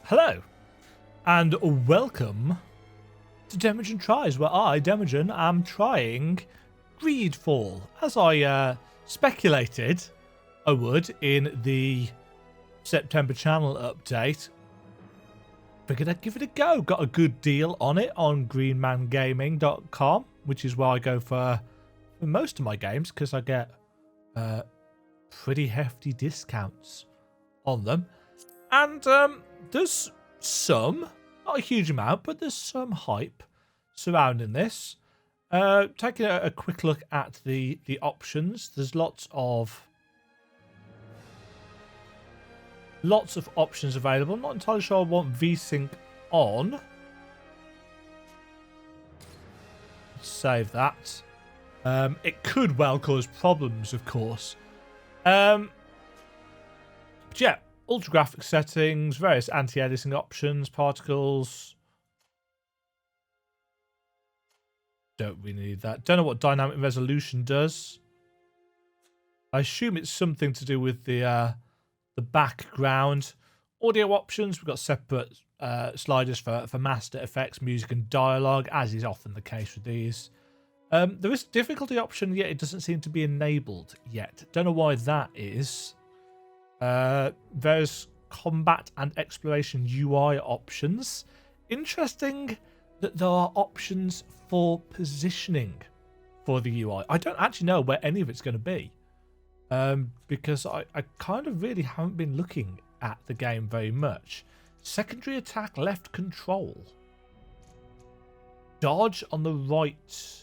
Hello, and welcome to Demajen Tries, where I, Demajen, am trying Greedfall, as I speculated I would in the September channel update. Figured I'd give it a go. Got a good deal on it on greenmangaming.com, which is where I go for most of my games, because I get pretty hefty discounts on them. And there's some, not a huge amount, but there's some hype surrounding this. Taking a quick look at the options, there's lots of options available. I'm not entirely sure I want VSync on. Let's save that. It could well cause problems, of course. But yeah, ultra graphic settings, various anti-aliasing options, particles. Don't really need that. Don't know what dynamic resolution does. I assume it's something to do with the background. Audio options, we've got separate sliders for master effects, music and dialogue, as is often the case with these. There is a difficulty option, yet it doesn't seem to be enabled yet. Don't know why that is. There's combat and exploration UI options. Interesting that there are options for positioning for the UI. I don't actually know where any of it's going to be. Because I kind of really haven't been looking at the game very much. Secondary attack, left control. Dodge on the right.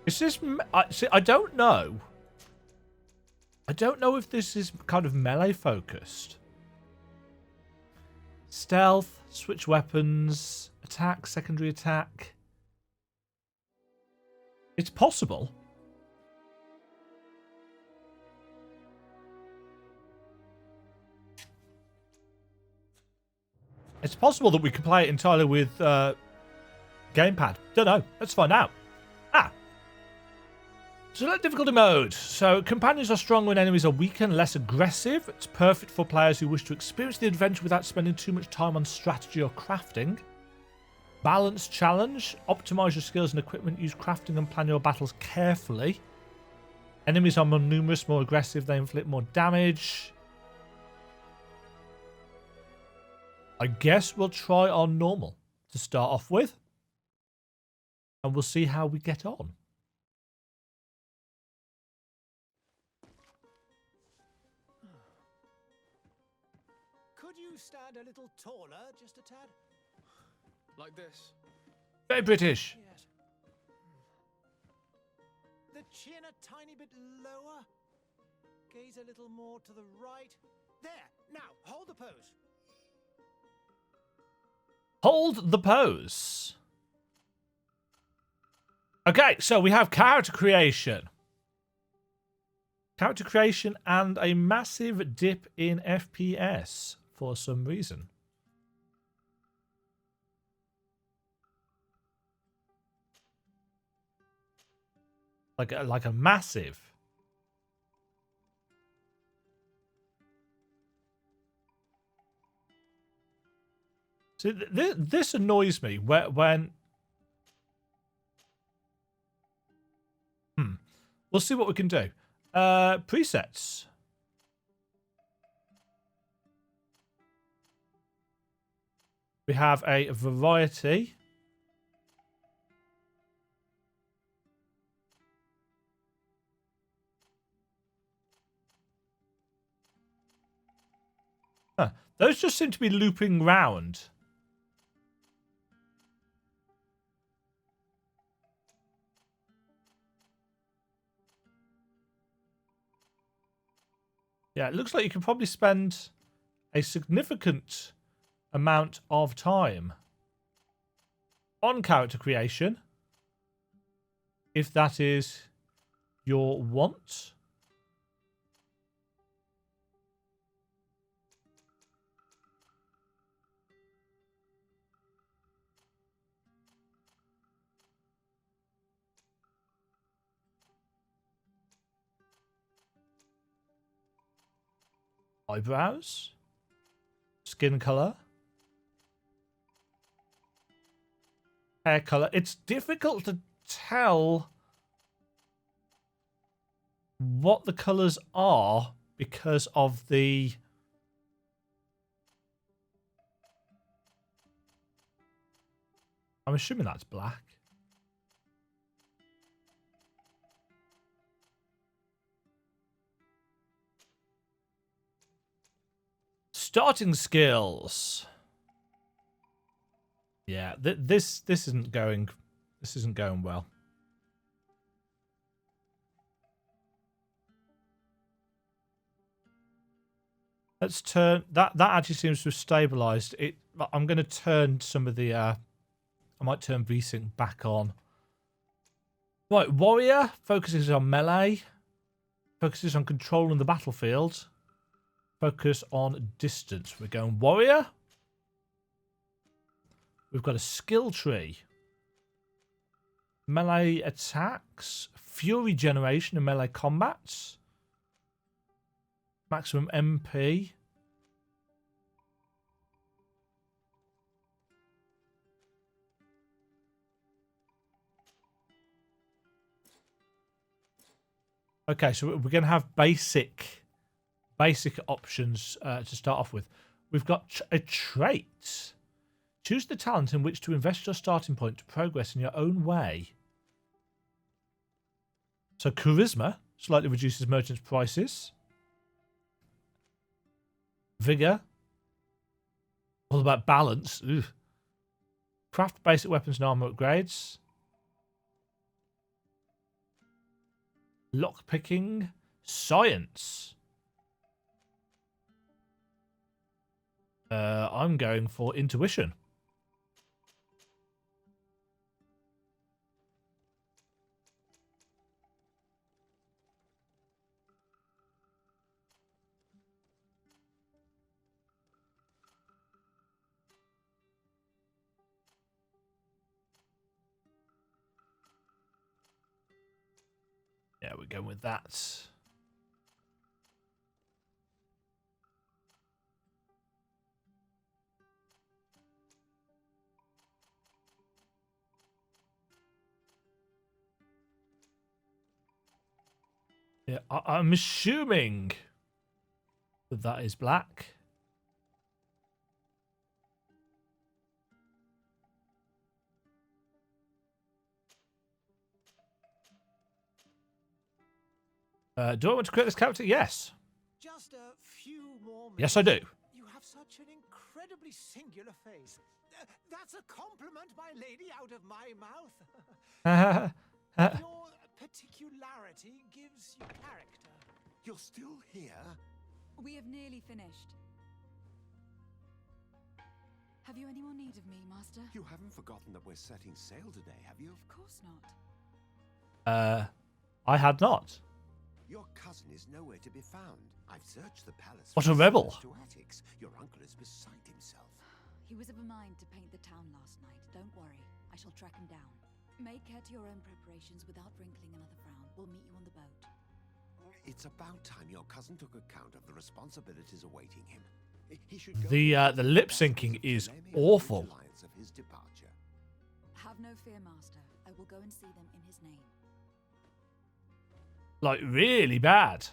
Is this... I don't know. I don't know if this is kind of melee focused. Stealth, switch weapons, attack, secondary attack. It's possible. It's possible that we could play it entirely with gamepad. Don't know. Let's find out. Select difficulty mode. So, companions are strong when enemies are weaker and less aggressive. It's perfect for players who wish to experience the adventure without spending too much time on strategy or crafting. Balance challenge. Optimize your skills and equipment. Use crafting and plan your battles carefully. Enemies are more numerous, more aggressive. They inflict more damage. I guess we'll try on normal to start off with. And we'll see how we get on. Could you stand a little taller, just a tad? Like this? Very British. Yes. The chin a tiny bit lower. Gaze a little more to the right. There. Now, hold the pose. Hold the pose. Okay, so we have character creation. Character creation and a massive dip in FPS for some reason. Like a massive. See, this annoys me when we'll see what we can do. Presets. We have a variety. Those just seem to be looping round. Yeah, it looks like you can probably spend a significant amount of time on character creation if that is your want. Eyebrows. Skin color. Hair color. It's difficult to tell what the colors are because of the... I'm assuming that's black. Starting skills. Yeah, this isn't going well. Let's turn that actually seems to have stabilized it. I'm going to turn some of the I might turn VSync back on. Right, warrior focuses on melee, focuses on controlling the battlefield, focus on distance. We're going warrior. We've got a skill tree. Melee attacks, fury generation and melee combats. Maximum MP. Okay, so we're going to have basic options to start off with. We've got a trait. Choose the talent in which to invest your starting point to progress in your own way. So charisma slightly reduces merchants' prices. Vigor, all about balance. Ugh. Craft basic weapons and armor upgrades. Lockpicking, science. I'm going for intuition. Yeah, we're going with that. Yeah, I'm assuming that is black. Do I want to create this character? Yes. Just a few more minutes. Yes, I do. You have such an incredibly singular face. That's a compliment, my lady, out of my mouth. Your particularity gives you character. You're still here? We have nearly finished. Have you any more need of me, Master? You haven't forgotten that we're setting sail today, have you? Of course not. I had not. Your cousin is nowhere to be found. I've searched the palace. What a rebel. To attics. Your uncle is beside himself. He was of a mind to paint the town last night. Don't worry. I shall track him down. Make care to your own preparations without wrinkling another frown. We'll meet you on the boat. It's about time your cousin took account of the responsibilities awaiting him. He should go The lip syncing is awful. of his departure. Have no fear, Master. I will go and see them in his name. Like, really bad.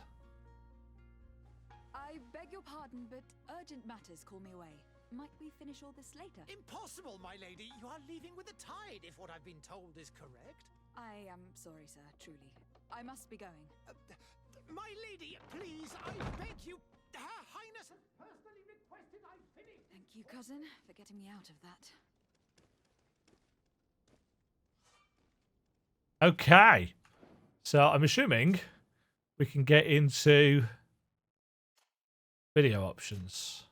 I beg your pardon, but urgent matters call me away. Might we finish all this later? Impossible, my lady. You are leaving with the tide, if what I've been told is correct. I am sorry, sir, truly. I must be going. My lady, please, I beg you. Her Highness has personally requested I finish. Thank you, cousin, for getting me out of that. Okay. So I'm assuming we can get into video options.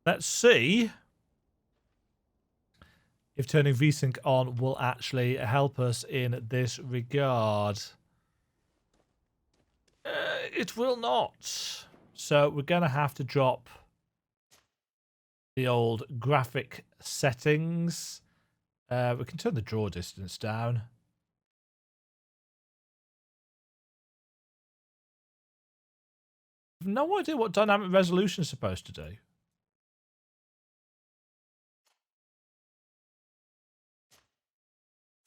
Let's see if turning VSync on will actually help us in this regard. It will not. So we're going to have to drop the old graphic settings. We can turn the draw distance down. no idea what dynamic resolution is supposed to do.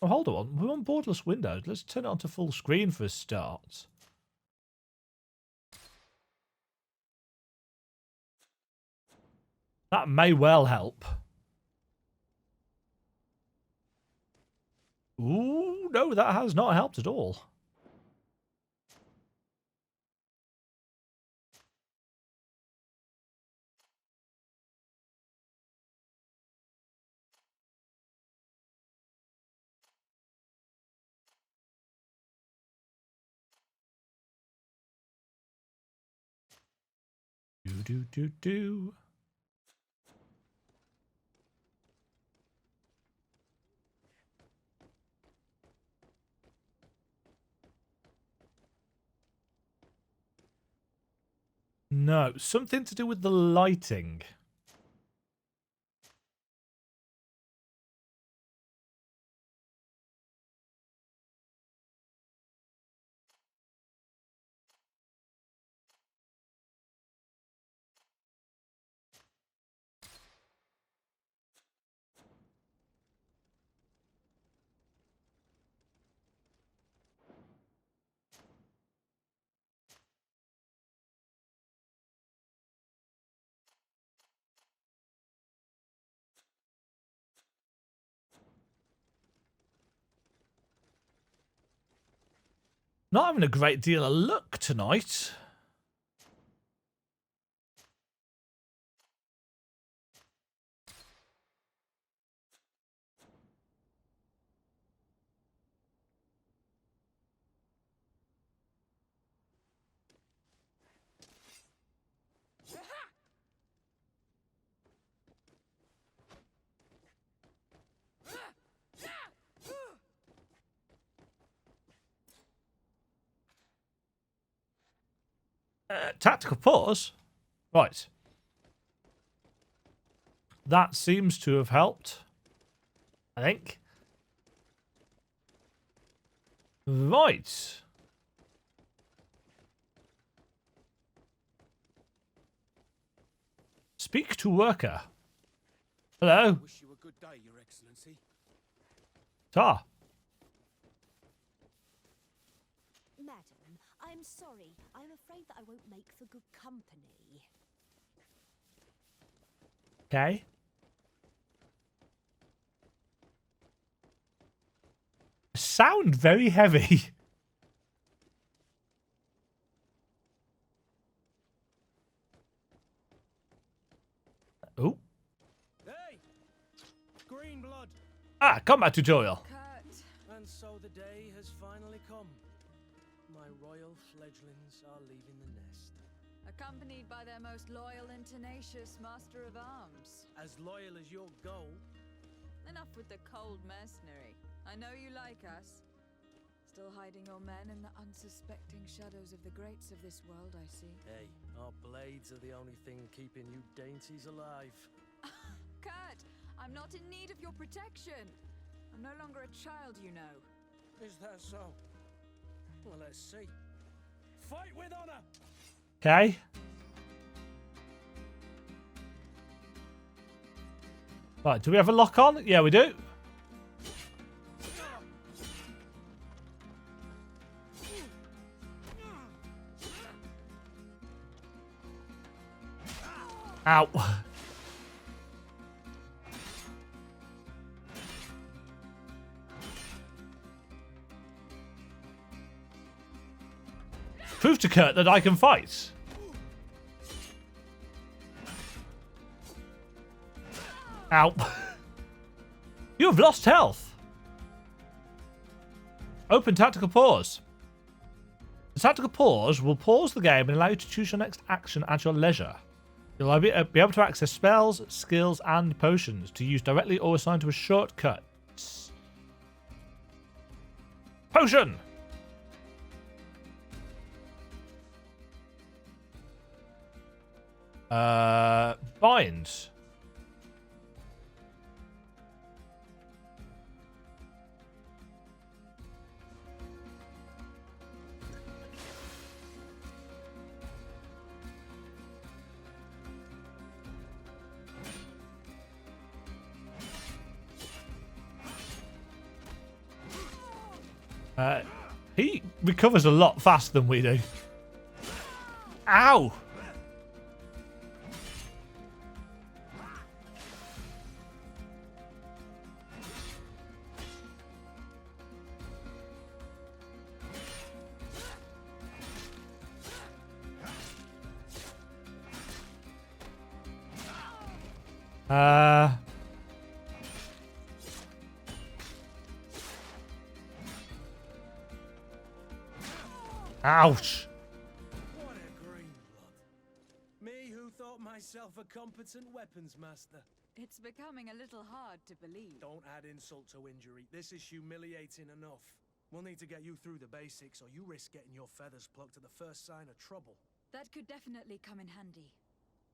Oh, hold on. We're on borderless windows. Let's turn it on to full screen for a start. That may well help. Ooh, no, that has not helped at all. Do. No, something to do with the lighting. Not having a great deal of luck tonight. Tactical pause? Right. That seems to have helped. I think. Right. Speak to worker. Hello. Wish you a good day, Your Excellency. Ta. Madam, I'm sorry. I'm afraid that I won't make for good company. Okay. Sound very heavy. Oh. Hey! Green blood! Ah, combat tutorial. And so the day has finally come. My royal fledglings are leaving the nest. Accompanied by their most loyal and tenacious master of arms. As loyal as your gold. Enough with the cold mercenary. I know you like us. Still hiding your men in the unsuspecting shadows of the greats of this world, I see. Hey, our blades are the only thing keeping you dainties alive. Kurt, I'm not in need of your protection. I'm no longer a child, you know. Is that so? Well, let's see. Fight with honor! Okay. Right, do we have a lock on? Yeah, we do. Ow. Prove to Kurt that I can fight. Ow. You have lost health. Open tactical pause. The tactical pause will pause the game and allow you to choose your next action at your leisure. You'll be able to access spells, skills, and potions to use directly or assigned to a shortcut. Potion! Bind. He recovers a lot faster than we do. Ow! Ouch. What a green blood. Me who thought myself a competent weapons master. It's becoming a little hard to believe. Don't add insult to injury. This is humiliating enough. We'll need to get you through the basics, or you risk getting your feathers plucked at the first sign of trouble. That could definitely come in handy.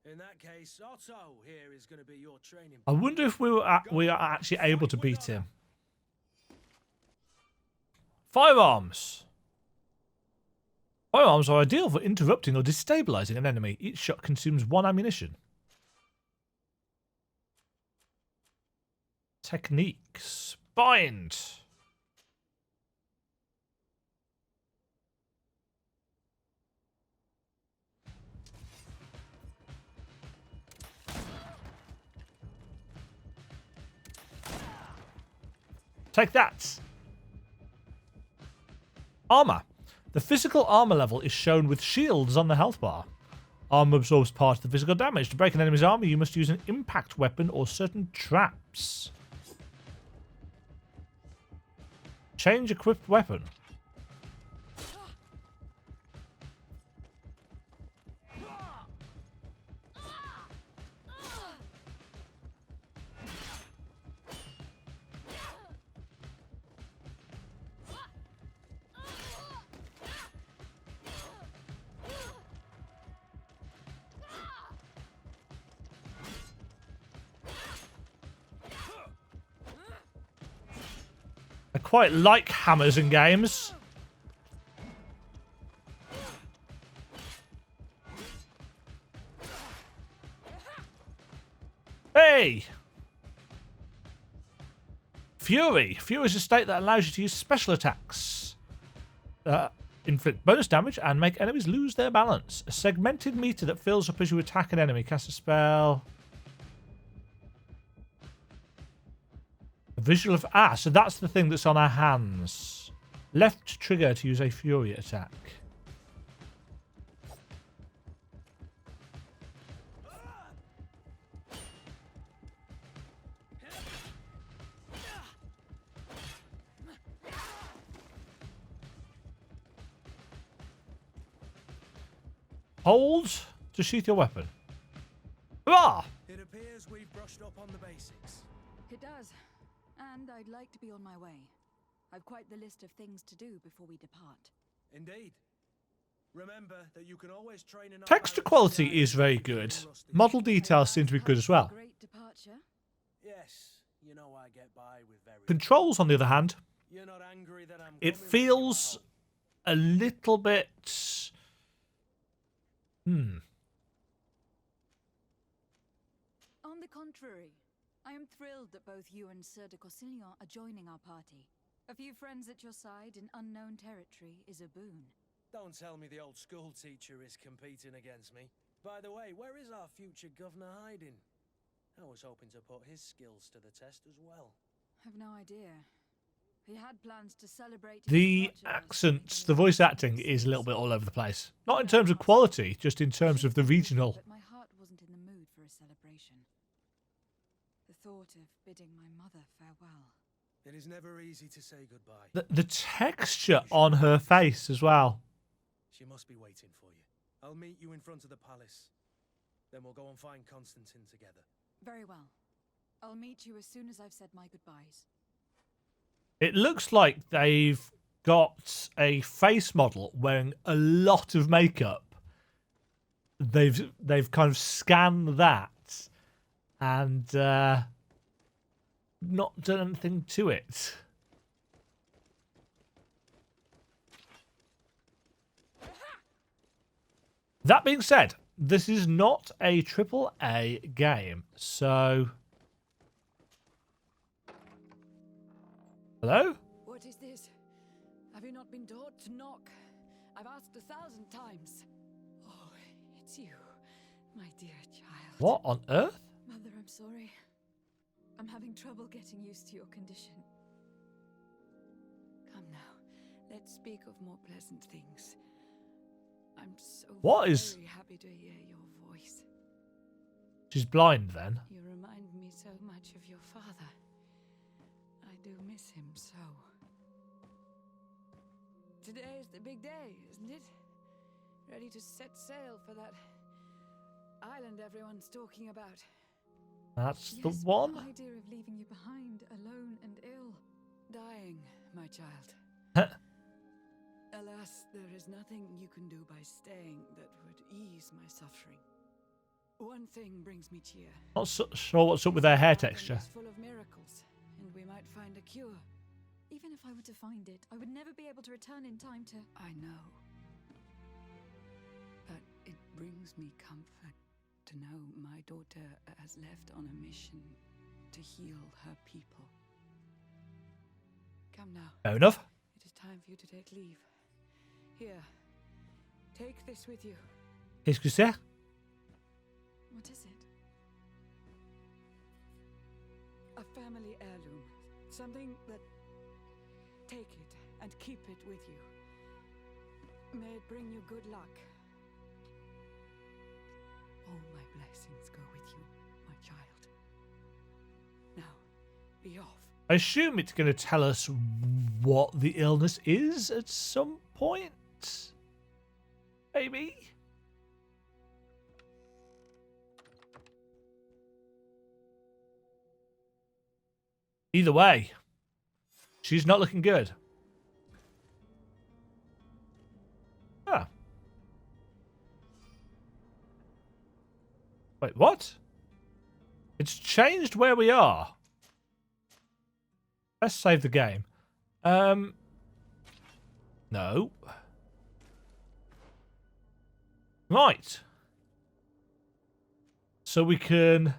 In that case, Otto here is going to be your training. I wonder if we are actually able to beat him. Firearms. Firearms are ideal for interrupting or destabilizing an enemy. Each shot consumes 1 ammunition. Techniques. Bind. Take that. Armor. The physical armor level is shown with shields on the health bar. Armor absorbs part of the physical damage. To break an enemy's armor, you must use an impact weapon or certain traps. Change equipped weapon. I quite like hammers in games. Hey! Fury. Fury is a state that allows you to use special attacks. Inflict bonus damage and make enemies lose their balance. A segmented meter that fills up as you attack an enemy. Cast a spell. A visual of... Ah, so that's the thing that's on our hands. Left trigger to use a fury attack. Hold to sheath your weapon. Hurrah! It appears we've brushed up on the basics. It does. And I'd like to be on my way. I've quite the list of things to do before we depart. Indeed. Remember that you can always train in Texture quality is very good. Model details seem to be good as well. Great departure. Yes, you know I get by with very. Controls, on the other hand, You're not angry that I'm it coming feels a little bit... On the contrary, I am thrilled that both you and Sir de Corsillon are joining our party. A few friends at your side in unknown territory is a boon. Don't tell me the old school teacher is competing against me. By the way, where is our future governor hiding? I was hoping to put his skills to the test as well. I've no idea. He had plans to celebrate his The departure as accents, something the voice of acting importance. is a little bit all over the place. Not in terms of quality, just in terms of the regional. But my heart wasn't in the mood for a celebration. The thought of bidding my mother farewell. It is never easy to say goodbye. The texture on her face as well. She must be waiting for you. I'll meet you in front of the palace. Then we'll go and find Constantine together. Very well. I'll meet you as soon as I've said my goodbyes. It looks like they've got a face model wearing a lot of makeup. They've kind of scanned that and not done anything to it. That being said, this is not a AAA game, so... Hello? What is this? Have not been taught to knock. I've asked 1,000 times. Oh, it's you, my dear child. What on earth? Mother, I'm sorry. I'm having trouble getting used to your condition. Come now, let's speak of more pleasant things. I'm so very happy to hear your voice. She's blind then. You remind me so much of your father. I do miss him so. Today is the big day, isn't it? Ready to set sail for that island everyone's talking about. That's Yes, the one. The idea of leaving you behind, alone and ill. Dying, my child. Alas, there is nothing you can do by staying that would ease my suffering. One thing brings me cheer. Not sure what's up with their hair texture. It's full of miracles, and we might find a cure. Even if I were to find it, I would never be able to return in time to... I know. But it brings me comfort to know my daughter has left on a mission to heal her people. Come now. Fair enough. It is time for you to take leave. Here, take this with you. Qu'est-ce que c'est? What is it? A family heirloom. Something that... Take it and keep it with you. May it bring you good luck. All my blessings go with you, my child. Now, be off. I assume it's going to tell us what the illness is at some point. Maybe. Either way, she's not looking good. Ah. Wait, what? It's changed where we are. Let's save the game. No. Right. So we can...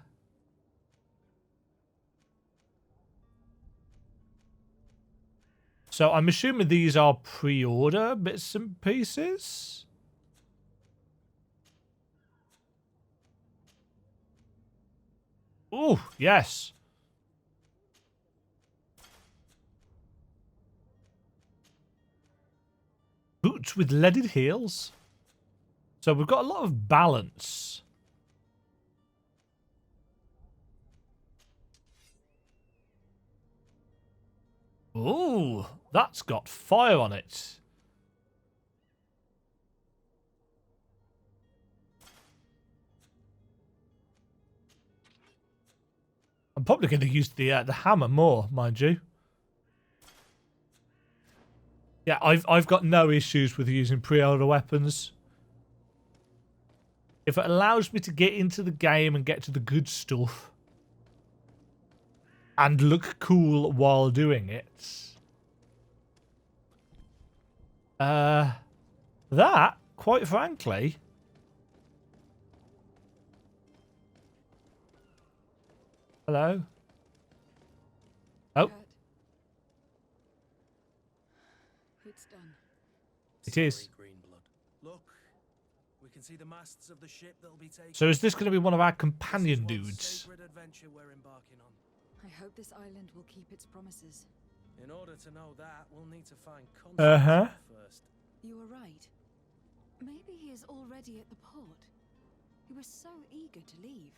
So I'm assuming these are pre-order bits and pieces. Oh, yes. Boots with leaded heels. So we've got a lot of balance. Ooh, that's got fire on it. I'm probably going to use the hammer more, mind you. Yeah, I've got no issues with using pre-order weapons. If it allows me to get into the game and get to the good stuff and look cool while doing it. That, quite frankly... Hello? Oh. It's done. It is. Look, we can see the masts of the ship that'll be taking. So is this going to be one of our companion dudes? Sacred adventure we're embarking on. I hope this island will keep its promises. In order to know that, we'll need to find contact first. You were right. Maybe he is already at the port. He was so eager to leave.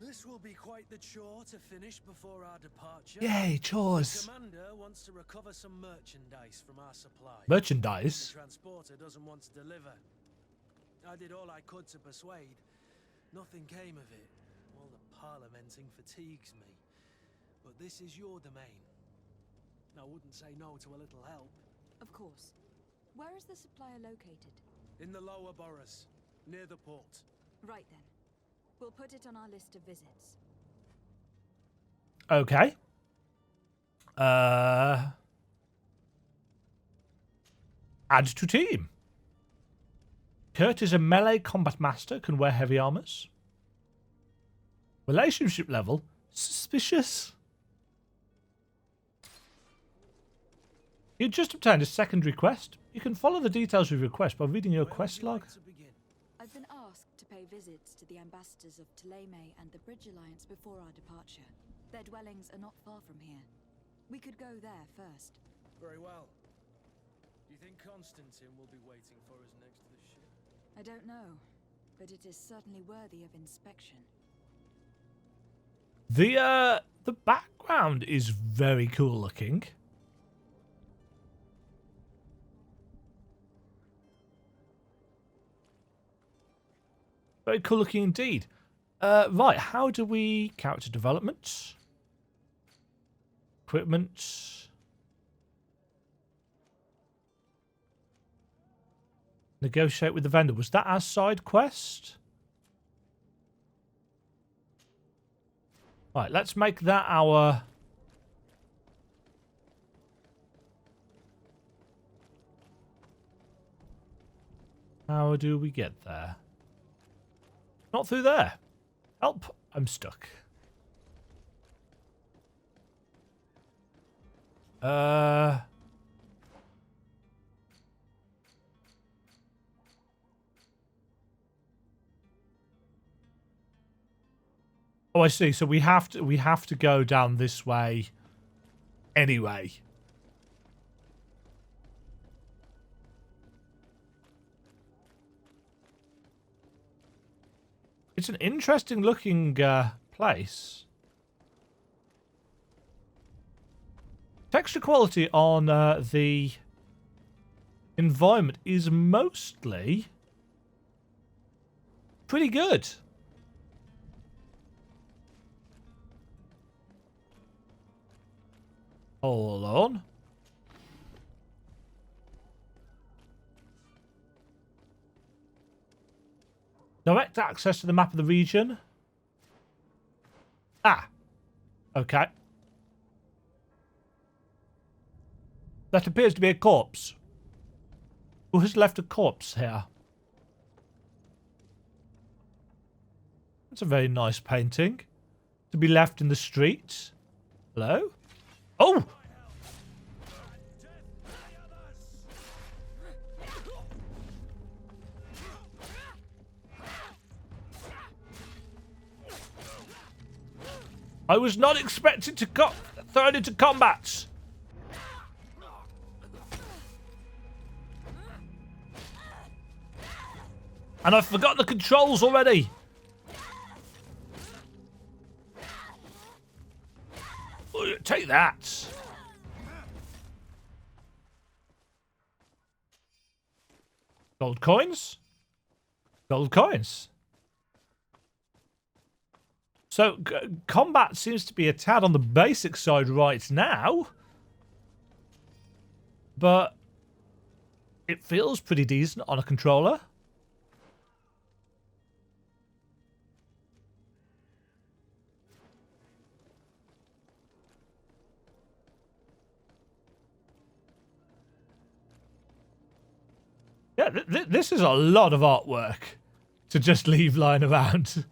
This will be quite the chore to finish before our departure. Yay, chores. The commander wants to recover some merchandise from our supply. Merchandise? The transporter doesn't want to deliver. I did all I could to persuade. Nothing came of it. All the parliamenting fatigues me. But this is your domain. I wouldn't say no to a little help. Of course. Where is the supplier located? In the lower boroughs, near the port. Right then. We'll put it on our list of visits. Okay. Add to team. Kurt is a melee combat master, can wear heavy armors. Relationship level, suspicious. You just obtained a secondary quest. You can follow the details of your quest by reading your quest log. I've been asked to pay visits to the ambassadors of Tlemay and the Bridge Alliance before our departure. Their dwellings are not far from here. We could go there first. Very well. Do you think Constantine will be waiting for us next to the ship? I don't know, but it is certainly worthy of inspection. The background is very cool looking. Very cool looking indeed. Right, how do we character development? Equipment. Negotiate with the vendor. Was that our side quest? Right, let's make that our... How do we get there? Not through there. Help, I'm stuck. Oh, I see. So we have to go down this way anyway. It's an interesting looking place. Texture quality on the environment is mostly pretty good. Hold on. Direct access to the map of the region. Ah. Okay. That appears to be a corpse. Who has left a corpse here? That's a very nice painting. To be left in the street. Hello? Oh! I was not expected to get thrown into combat. And I've forgotten the controls already. Take that. Gold coins? Gold coins. So, combat seems to be a tad on the basic side right now. But it feels pretty decent on a controller. Yeah, this is a lot of artwork to just leave lying around.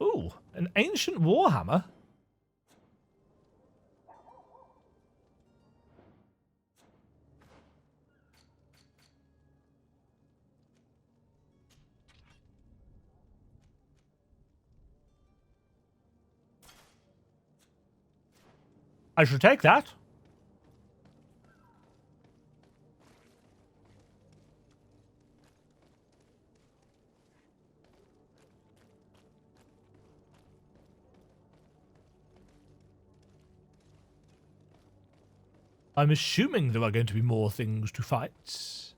Ooh, an ancient warhammer. I should take that. I'm assuming there are going to be more things to fight.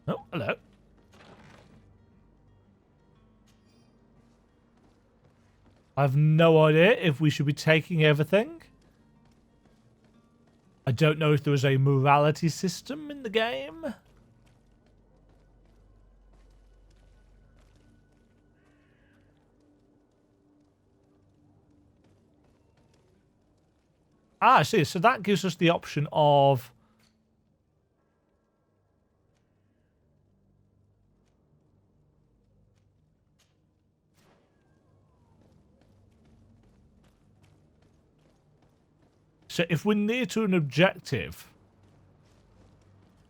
Oh, hello. I have no idea if we should be taking everything. I don't know if there is a morality system in the game. Ah, I see. So that gives us the option of... So if we're near to an objective,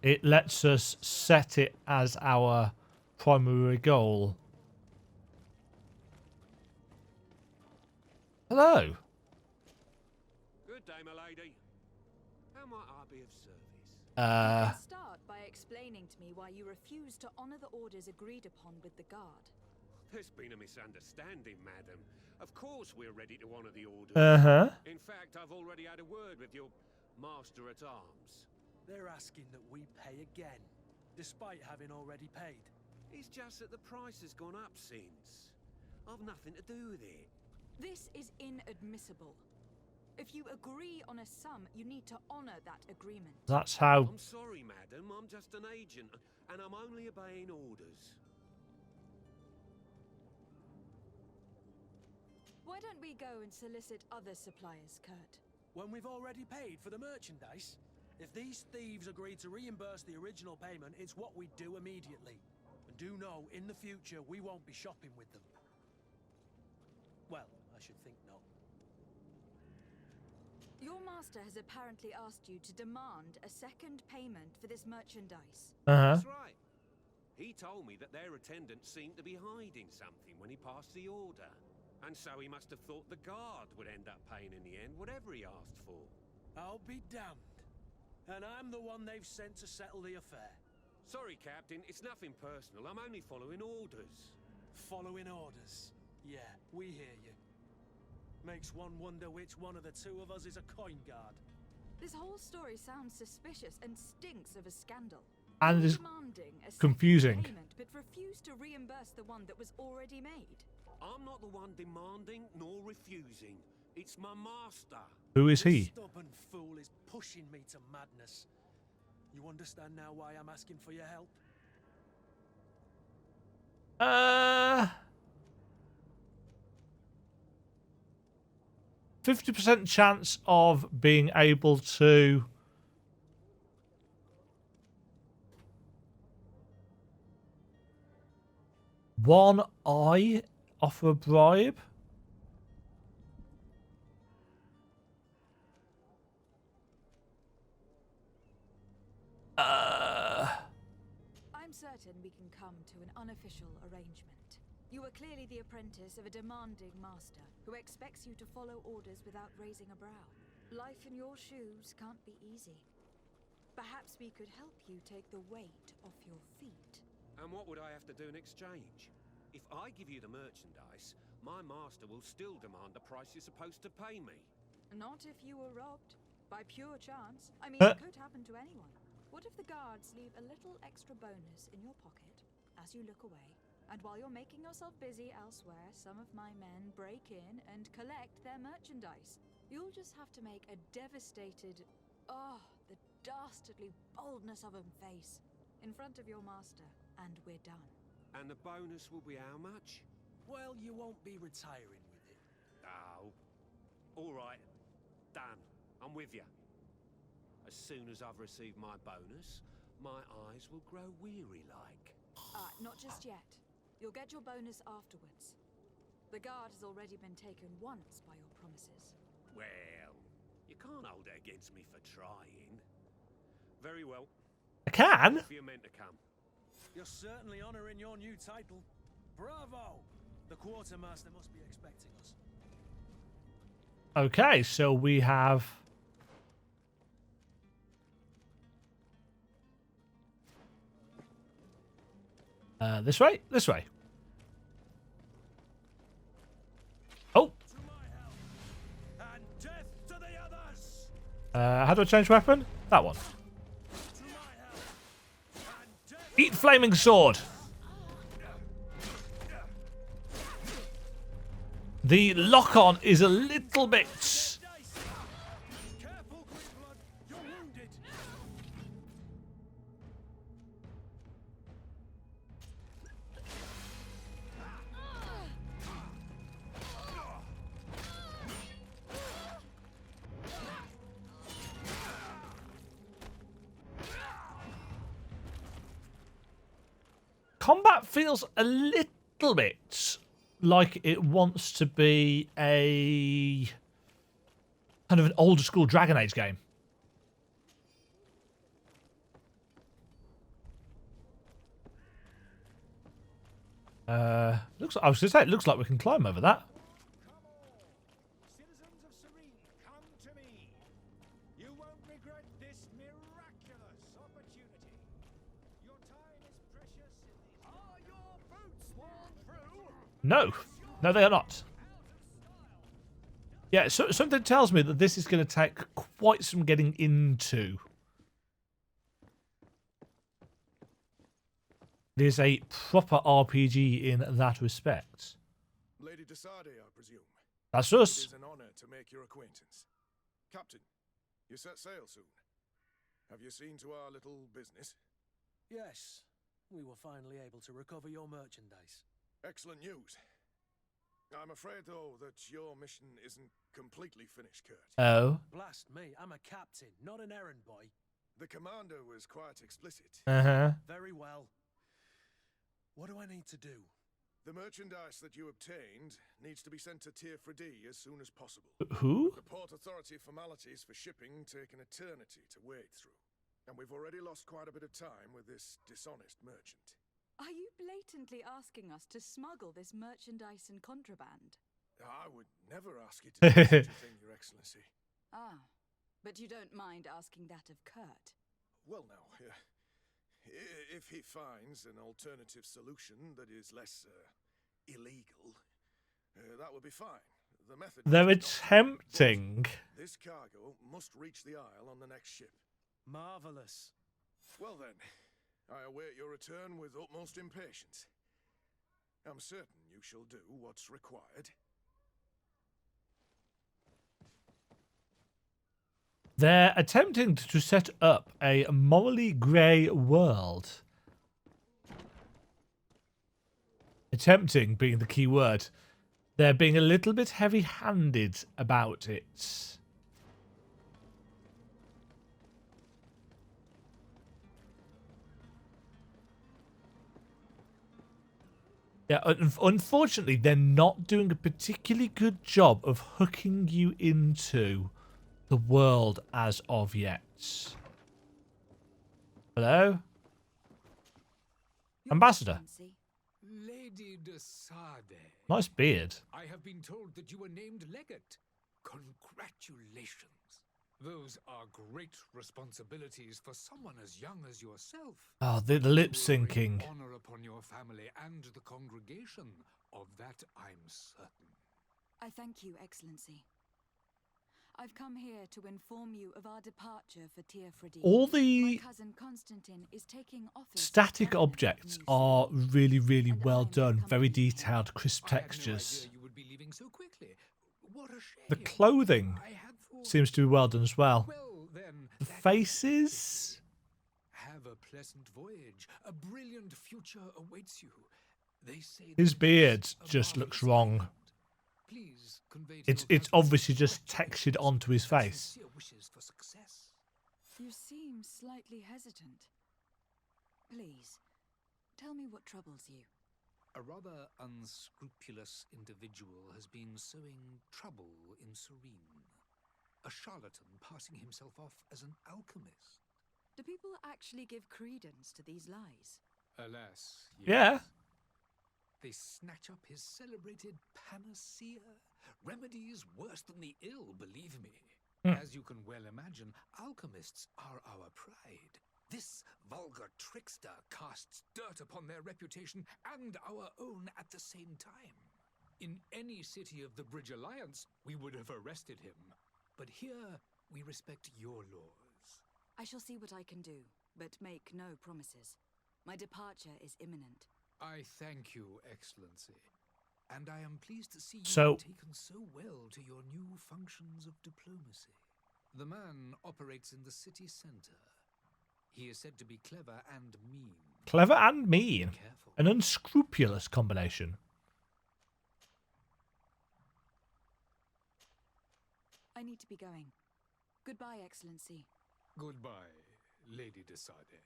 it lets us set it as our primary goal. Hello. Good day, my lady. How might I be of service? You can start by explaining to me why you refuse to honor the orders agreed upon with the guard. There's been a misunderstanding, madam. Of course we're ready to honor the orders. Uh-huh. In fact, I've already had a word with your master-at-arms. They're asking that we pay again, despite having already paid. It's just that the price has gone up since. I've nothing to do with it. This is inadmissible. If you agree on a sum, you need to honor that agreement. That's how... I'm sorry, madam. I'm just an agent, and I'm only obeying orders. Why don't we go and solicit other suppliers, Kurt? When we've already paid for the merchandise? If these thieves agree to reimburse the original payment, it's what we do immediately. And do know, in the future, we won't be shopping with them. Well, I should think not. Your master has apparently asked you to demand a second payment for this merchandise. Uh-huh. That's right. He told me that their attendant seemed to be hiding something when he passed the order. And so he must have thought the guard would end up paying in the end, whatever he asked for. I'll be damned. And I'm the one they've sent to settle the affair. Sorry, Captain, it's nothing personal. I'm only following orders. Following orders. Yeah, we hear you. Makes one wonder which one of the two of us is a coin guard. This whole story sounds suspicious and stinks of a scandal. And is demanding a second confusing. payment, but refuse to reimburse the one that was already made. I'm not the one demanding nor refusing. It's my master. Who is This he? stubborn fool is pushing me to madness. You understand now why I'm asking for your help? 50% chance of being able to... One eye offer a bribe? I'm certain we can come to an unofficial arrangement. You are clearly the apprentice of a demanding master who expects you to follow orders without raising a brow. Life in your shoes can't be easy. Perhaps we could help you take the weight off your feet. And what would I have to do in exchange? If I give you the merchandise, my master will still demand the price you're supposed to pay me. Not if you were robbed. By pure chance. I mean, it could happen to anyone. What if the guards leave a little extra bonus in your pocket as you look away? And while you're making yourself busy elsewhere, some of my men break in and collect their merchandise. You'll just have to make a devastated, the dastardly boldness of a face in front of your master, and we're done. And the bonus will be how much? Well, you won't be retiring with it. Oh. All right. Done. I'm with you. As soon as I've received my bonus, my eyes will grow weary-like. Not just yet. You'll get your bonus afterwards. The guard has already been taken once by your promises. Well, you can't hold it against me for trying. Very well. I can? If you're meant to come. You're certainly honoring your new title. Bravo! The quartermaster must be expecting us. Okay, so we have... this way? This way. Oh! To my help, and death to the others! How do I change weapon? That one. To my help, and death... Eat flaming sword! The lock-on is a little bit... Careful, Greedblood! You're wounded! combat feels a little bit like it wants to be a kind of an older school Dragon Age game. Looks. I was going to say it looks like we can climb over that. Citizens of Serene, come to me. You won't regret this miraculous opportunity. Your time is precious in these. Are your boots worn through? No, no, they are not. Yeah, so something tells me that this is going to take quite some getting into. It is a proper RPG in that respect. Lady Desade, I presume. That's It us. is an honor to make your acquaintance. Captain, you set sail soon. Have you seen to our little business? Yes, we were finally able to recover your merchandise. Excellent news. I'm afraid, though, that your mission isn't completely finished, Kurt. Oh. Blast me, I'm a captain, not an errand boy. The commander was quite explicit. Uh-huh. Very well. What do I need to do? The merchandise that you obtained needs to be sent to Tier 3D as soon as possible. Who? The Port Authority formalities for shipping take an eternity to wade through. And we've already lost quite a bit of time with this dishonest merchant. Are you blatantly asking us to smuggle this merchandise and contraband? I would never ask you to do such a thing, Your Excellency. Ah, but you don't mind asking that of Kurt? Well, now, if he finds an alternative solution that is less illegal, that would be fine. The method. They're is not- attempting. But this cargo must reach the Isle on the next ship. Marvelous. Well then, I await your return with utmost impatience. I'm certain you shall do what's required. They're attempting to set up a morally grey world. Attempting being the key word. They're being a little bit heavy-handed about it. Yeah, unfortunately, they're not doing a particularly good job of hooking you into the world as of yet. Hello? Your Ambassador. Excellency. Lady Desade, Nice beard. I have been told that you were named legate. Congratulations. Those are great responsibilities for someone as young as yourself. Oh, the You lip will bring syncing. honor upon your family and the congregation. Of that I'm certain. I thank you, Excellency. I've come here to inform you of our departure for Tier 3D. All My the cousin Constantine is taking office as static governor of objects New are Zealand. really, really And well I'm done. Very accompanying him. detailed, crisp I had no textures. idea you would be leaving so quickly. What a shame. The clothing I had thought. seems to be well done as well. Well, then, The that is faces. Have a pleasant voyage. A brilliant future awaits you. They say His that beard it's a just looks marvelous wrong. island. Please convey to It's your cousin obviously just congratulations textured onto his and face. sincere wishes for success. You seem slightly hesitant. Please, tell me what troubles you. A rather unscrupulous individual has been sowing trouble in Serene. A charlatan passing himself off as an alchemist. Do people actually give credence to these lies? Alas, yes. Yeah. They snatch up his celebrated panacea. Remedies worse than the ill, believe me. As you can well imagine, alchemists are our pride. This vulgar trickster casts dirt upon their reputation and our own at the same time. In any city of the Bridge Alliance, we would have arrested him. But here, we respect your laws. I shall see what I can do, but make no promises. My departure is imminent. I thank you, Excellency. And I am pleased to see you So- have taken so well to your new functions of diplomacy. The man operates in the city center. He is said to be clever and mean. Clever and mean. Be careful. An unscrupulous combination. I need to be going. Goodbye, Excellency. Goodbye, Lady Desade.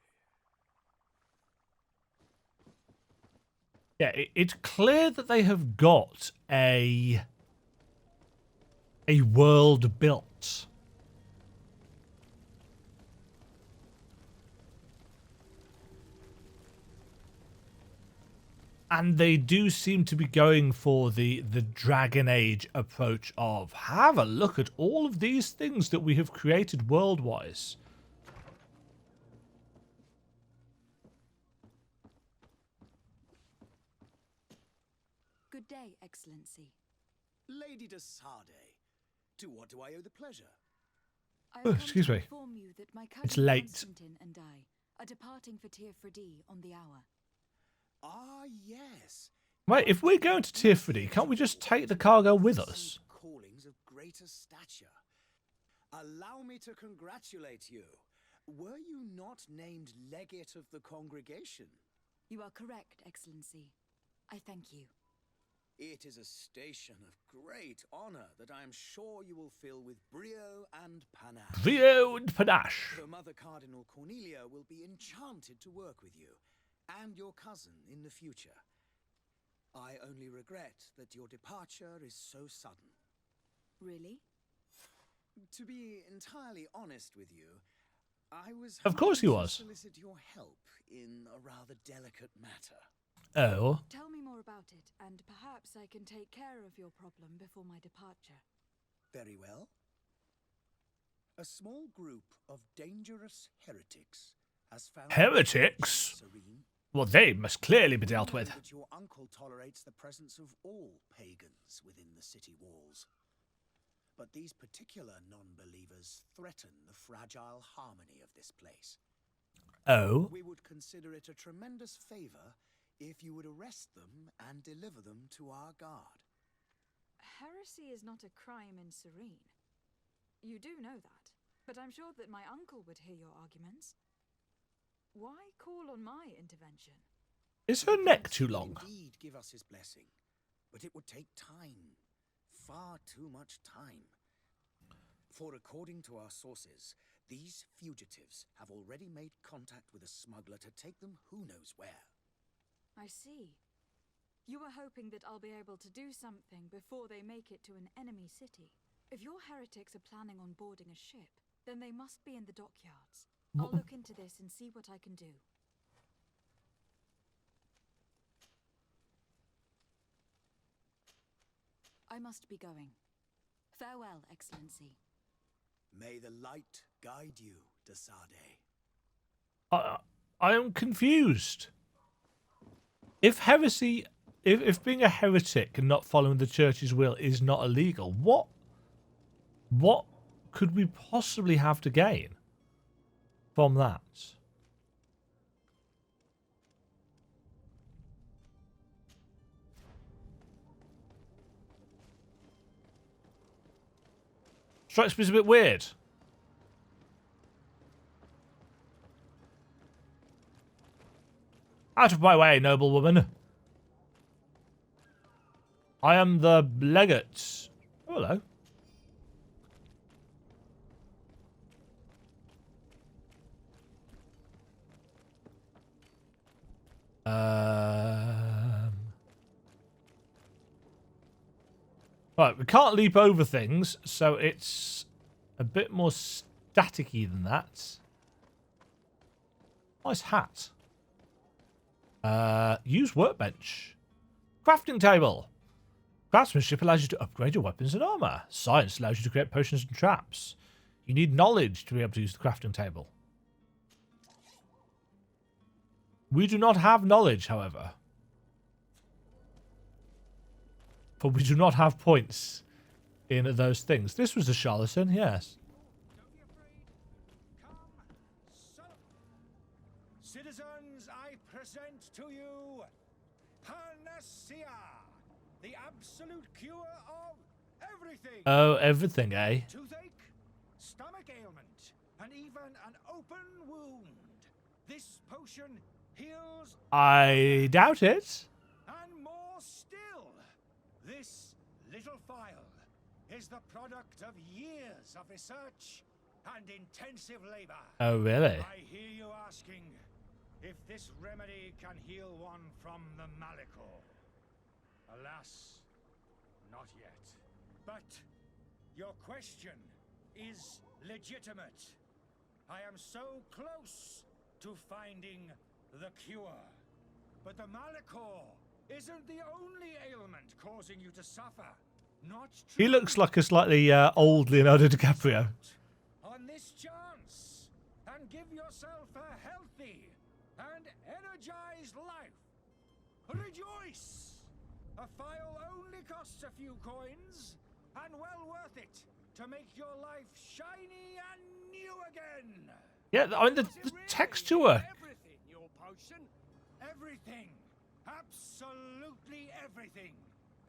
Yeah, it's clear that they have got a world built. And they do seem to be going for the Dragon Age approach of have a look at all of these things that we have created world-wise. Good day, Excellency. Lady de Sardet, to what do I owe the pleasure? I Oh, have come excuse to me. inform you that my cousin It's late. Constantine and I are departing for Tir-Freddy on the hour. Ah, yes. Wait, if we're going to Tir-Freddy, can't we just take the cargo with us? Callings of greater stature. Allow me to congratulate you. Were you not named legate of the congregation? You are correct, Excellency. I thank you. It is a station of great honor that I am sure you will fill with brio and panache. Brio and panache. Her mother Cardinal Cornelia will be enchanted to work with you, and your cousin in the future. I only regret that your departure is so sudden. Really? To be entirely honest with you, I was Of course he hoping to was. solicit your help in a rather delicate matter. Oh. Tell me more about it, and perhaps I can take care of your problem before my departure. Very well. A small group of dangerous heretics has found... Heretics? Serene. Well, they must clearly be dealt We know with. that your uncle tolerates the presence of all pagans within the city walls. But these particular non-believers threaten the fragile harmony of this place. Oh. We would consider it a tremendous favor if you would arrest them and deliver them to our guard. Heresy is not a crime in Serene. You do know that, but I'm sure that my uncle would hear your arguments. Why call on my intervention? Is her neck too long? Indeed, give us his blessing, but it would take time. Far too much time. For according to our sources, these fugitives have already made contact with a smuggler to take them who knows where. I see. You were hoping that I'll be able to do something before they make it to an enemy city. If your heretics are planning on boarding a ship, then they must be in the dockyards. I'll look into this and see what I can do. I must be going. Farewell, Excellency. May the light guide you, de Sardet. I am confused. If heresy, if being a heretic and not following the church's will is not illegal, what could we possibly have to gain from that? Strikes me as a bit weird. Out of my way, noblewoman. I am the legate. Oh, hello. Right, we can't leap over things, so it's a bit more staticky than that. Nice hat. Use workbench. Crafting table. Craftsmanship allows you to upgrade your weapons and armor. Science allows you to create potions and traps. You need knowledge to be able to use the crafting table. We do not have knowledge, however. For we do not have points in those things. This was a charlatan, yes. Don't be afraid. Come, so. Citizens, I present to you Panacea, the absolute cure of everything. Oh, everything, eh? Toothache, stomach ailment, and even an open wound. This potion heals I doubt it. and more still. This little phial is the product of years of research and intensive labor. Oh, really? I hear you asking, if this remedy can heal one from the Malachor. Alas, not yet. But your question is legitimate. I am so close to finding the cure. But the Malachor isn't the only ailment causing you to suffer. Not true. He looks like a slightly old Leonardo DiCaprio. On this chance, and give yourself a healthy and energized life. Rejoice! A file only costs a few coins, and well worth it to make your life shiny and new again. Yeah, I mean the texture work. Everything, your potion. Everything. Absolutely everything.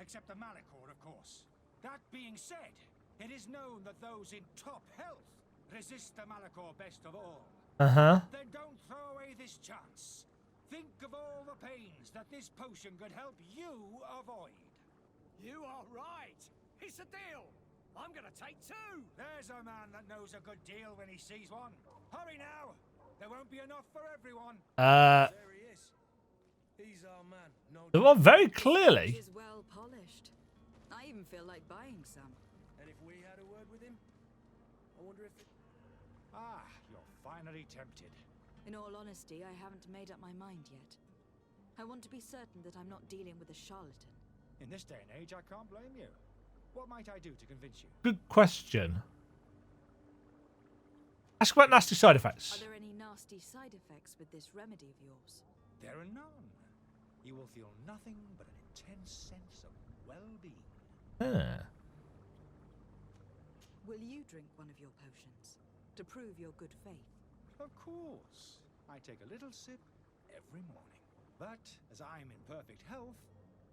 Except the Malachor, of course. That being said, it is known that those in top health resist the Malachor best of all. Then don't throw away this chance. Think of all the pains that this potion could help you avoid. You are right. It's a deal. I'm gonna take two. There's a man that knows a good deal when he sees one. Hurry now. There won't be enough for everyone. There he is. He's our man. No Well, very clearly. Is well polished. I even feel like buying some. And if we had a word with him, I wonder if it... Ah, you're finally tempted. In all honesty, I haven't made up my mind yet. I want to be certain that I'm not dealing with a charlatan. In this day and age, I can't blame you. What might I do to convince you? Good question. Ask about nasty side effects. Are there any nasty side effects with this remedy of yours? There are none. You will feel nothing but an intense sense of well-being. Will you drink one of your potions to prove your good faith? Of course. I take a little sip every morning. But as I'm in perfect health,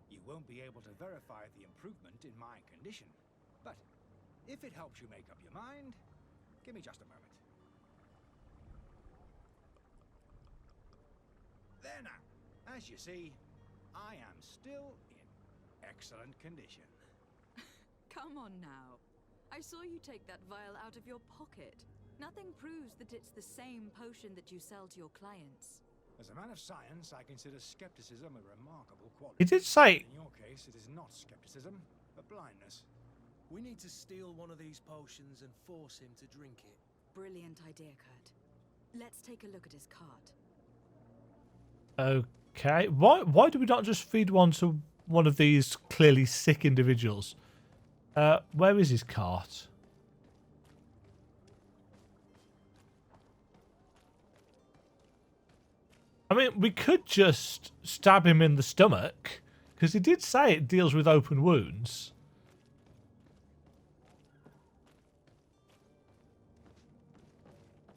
you won't be able to verify the improvement in my condition. But if it helps you make up your mind, give me just a moment. There now. As you see, I am still in excellent condition. Come on now. I saw you take that vial out of your pocket. Nothing proves that it's the same potion that you sell to your clients. As a man of science, I consider skepticism a remarkable quality. He did say. In your case, it is not skepticism, but blindness. We need to steal one of these potions and force him to drink it. Brilliant idea, Kurt. Let's take a look at his cart. Okay. Why do we not just feed one to one of these clearly sick individuals? Where is his cart? I mean, we could just stab him in the stomach, because he did say it deals with open wounds.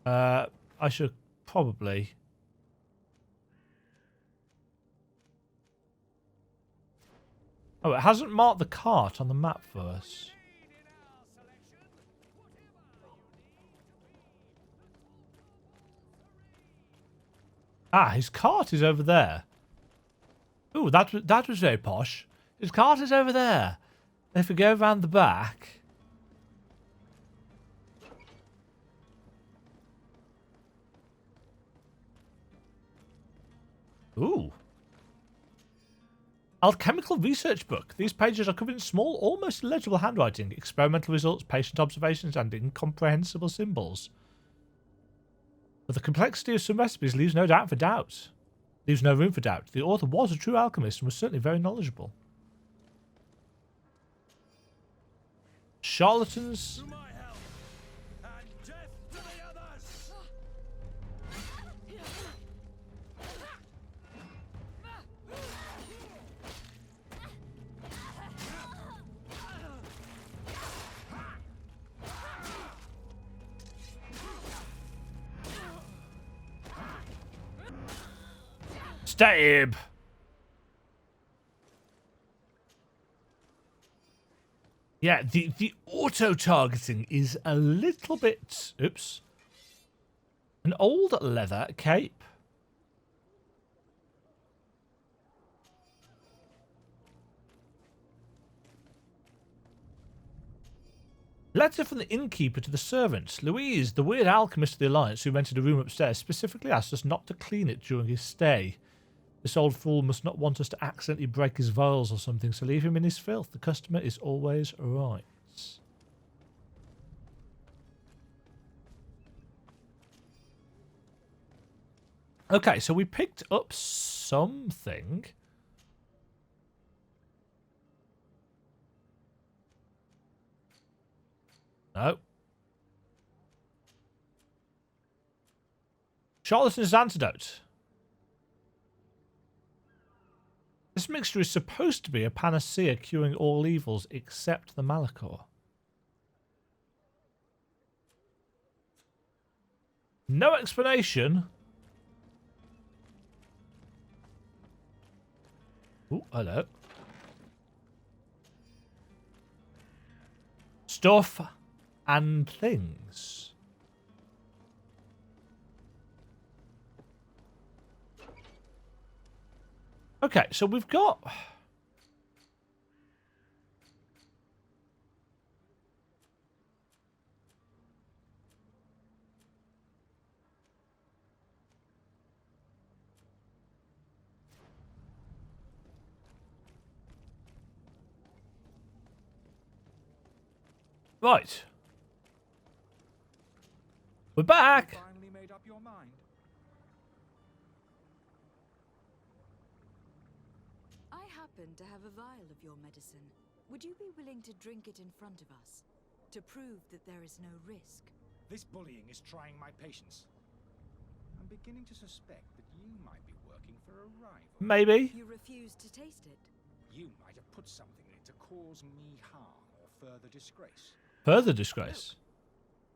I should probably... Oh, it hasn't marked the cart on the map for us. Ah, his cart is over there. Ooh, that was very posh. His cart is over there. If we go around the back... Ooh. Alchemical research book. These pages are covered in small, almost illegible handwriting, experimental results, patient observations, and incomprehensible symbols. But the complexity of some recipes leaves no room for doubt. The author was a true alchemist and was certainly very knowledgeable. Charlatans. To my help, and death to the others! Stab! Yeah, the auto-targeting is a little bit... Oops. An old leather cape. letter from the innkeeper to the servant. Louise, the weird alchemist of the Alliance who rented a room upstairs, specifically asked us not to clean it during his stay. This old fool must not want us to accidentally break his vials or something, so leave him in his filth. The customer is always right. Okay, so we picked up something. No. Charlatan's antidote. This mixture is supposed to be a panacea curing all evils except the Malachor. No explanation. Oh, hello. Stuff and things. Okay, so we've got... Right. We're back. Finally made up your mind. I happen to have a vial of your medicine. Would you be willing to drink it in front of us? To prove that there is no risk? This bullying is trying my patience. I'm beginning to suspect that you might be working for a rival. Maybe. You refuse to taste it? You might have put something in it to cause me harm or further disgrace. Further disgrace.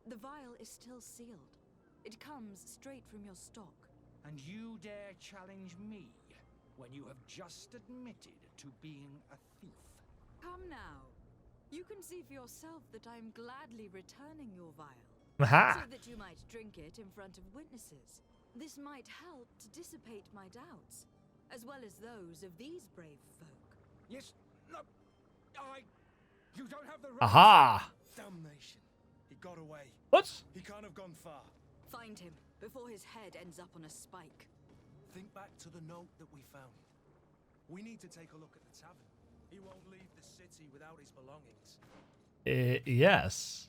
The vial is still sealed. It comes straight from your stock. And you dare challenge me when you have just admitted to being a thief? Come now. You can see for yourself that I'm gladly returning your vial. Aha. So that you might drink it in front of witnesses. This might help to dissipate my doubts, as well as those of these brave folk. Yes, no, you don't have the right. Aha. Damnation. He got away. What? He can't have gone far. Find him before his head ends up on a spike. Think back to the note that we found. We need to take a look at the tavern. He won't leave the city without his belongings. Yes.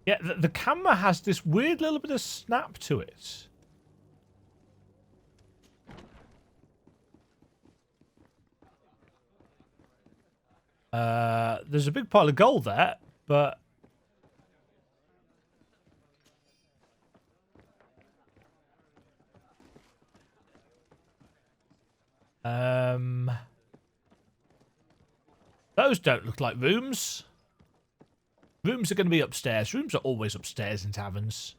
Yeah, the camera has this weird little bit of snap to it. There's a big pile of gold there, but... Those don't look like rooms. Rooms are going to be upstairs. Rooms are always upstairs in taverns.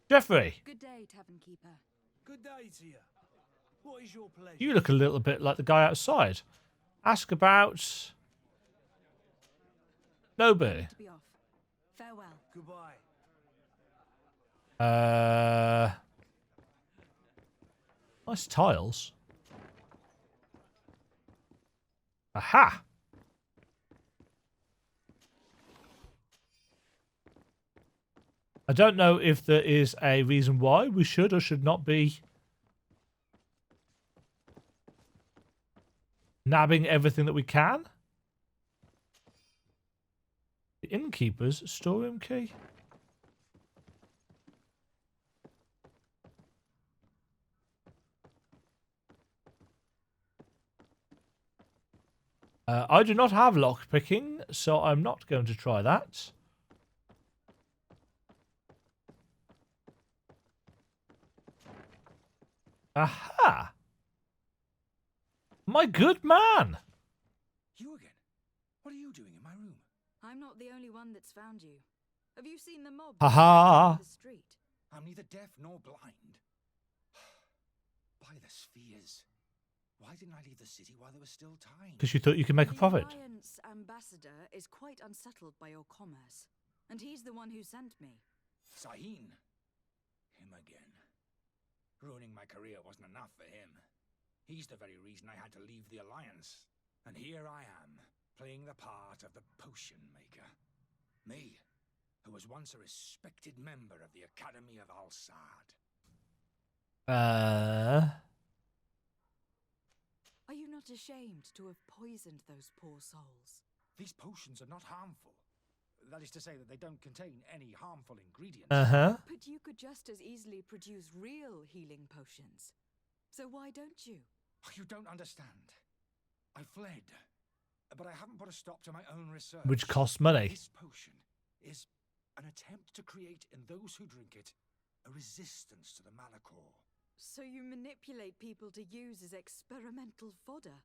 Jeffrey. Good day, tavern keeper. Good day to you. What is your pleasure? You look a little bit like the guy outside. Ask about... Nobody. To be off. Farewell. Goodbye. Nice tiles. Aha! I don't know if there is a reason why we should or should not be nabbing everything that we can. The innkeeper's storeroom key. I do not have lockpicking, so I'm not going to try that. Aha! My good man! You again? What are you doing in my room? I'm not the only one that's found you. Have you seen the mob Haha! on the street? I'm neither deaf nor blind. By the spheres. Why didn't I leave the city while there was still time? Because you thought you could make a profit. The Alliance ambassador is quite unsettled by your commerce, and he's the one who sent me. Sahin. Him again. Ruining my career wasn't enough for him. He's the very reason I had to leave the Alliance. And here I am, playing the part of the potion maker. Me, who was once a respected member of the Academy of Al-Sad. Are you not ashamed to have poisoned those poor souls? These potions are not harmful. That is to say that they don't contain any harmful ingredients. But you could just as easily produce real healing potions. So why don't you? You don't understand. I fled, but I haven't put a stop to my own research. Which costs money. This potion is an attempt to create in those who drink it a resistance to the Malachor. So you manipulate people to use as experimental fodder?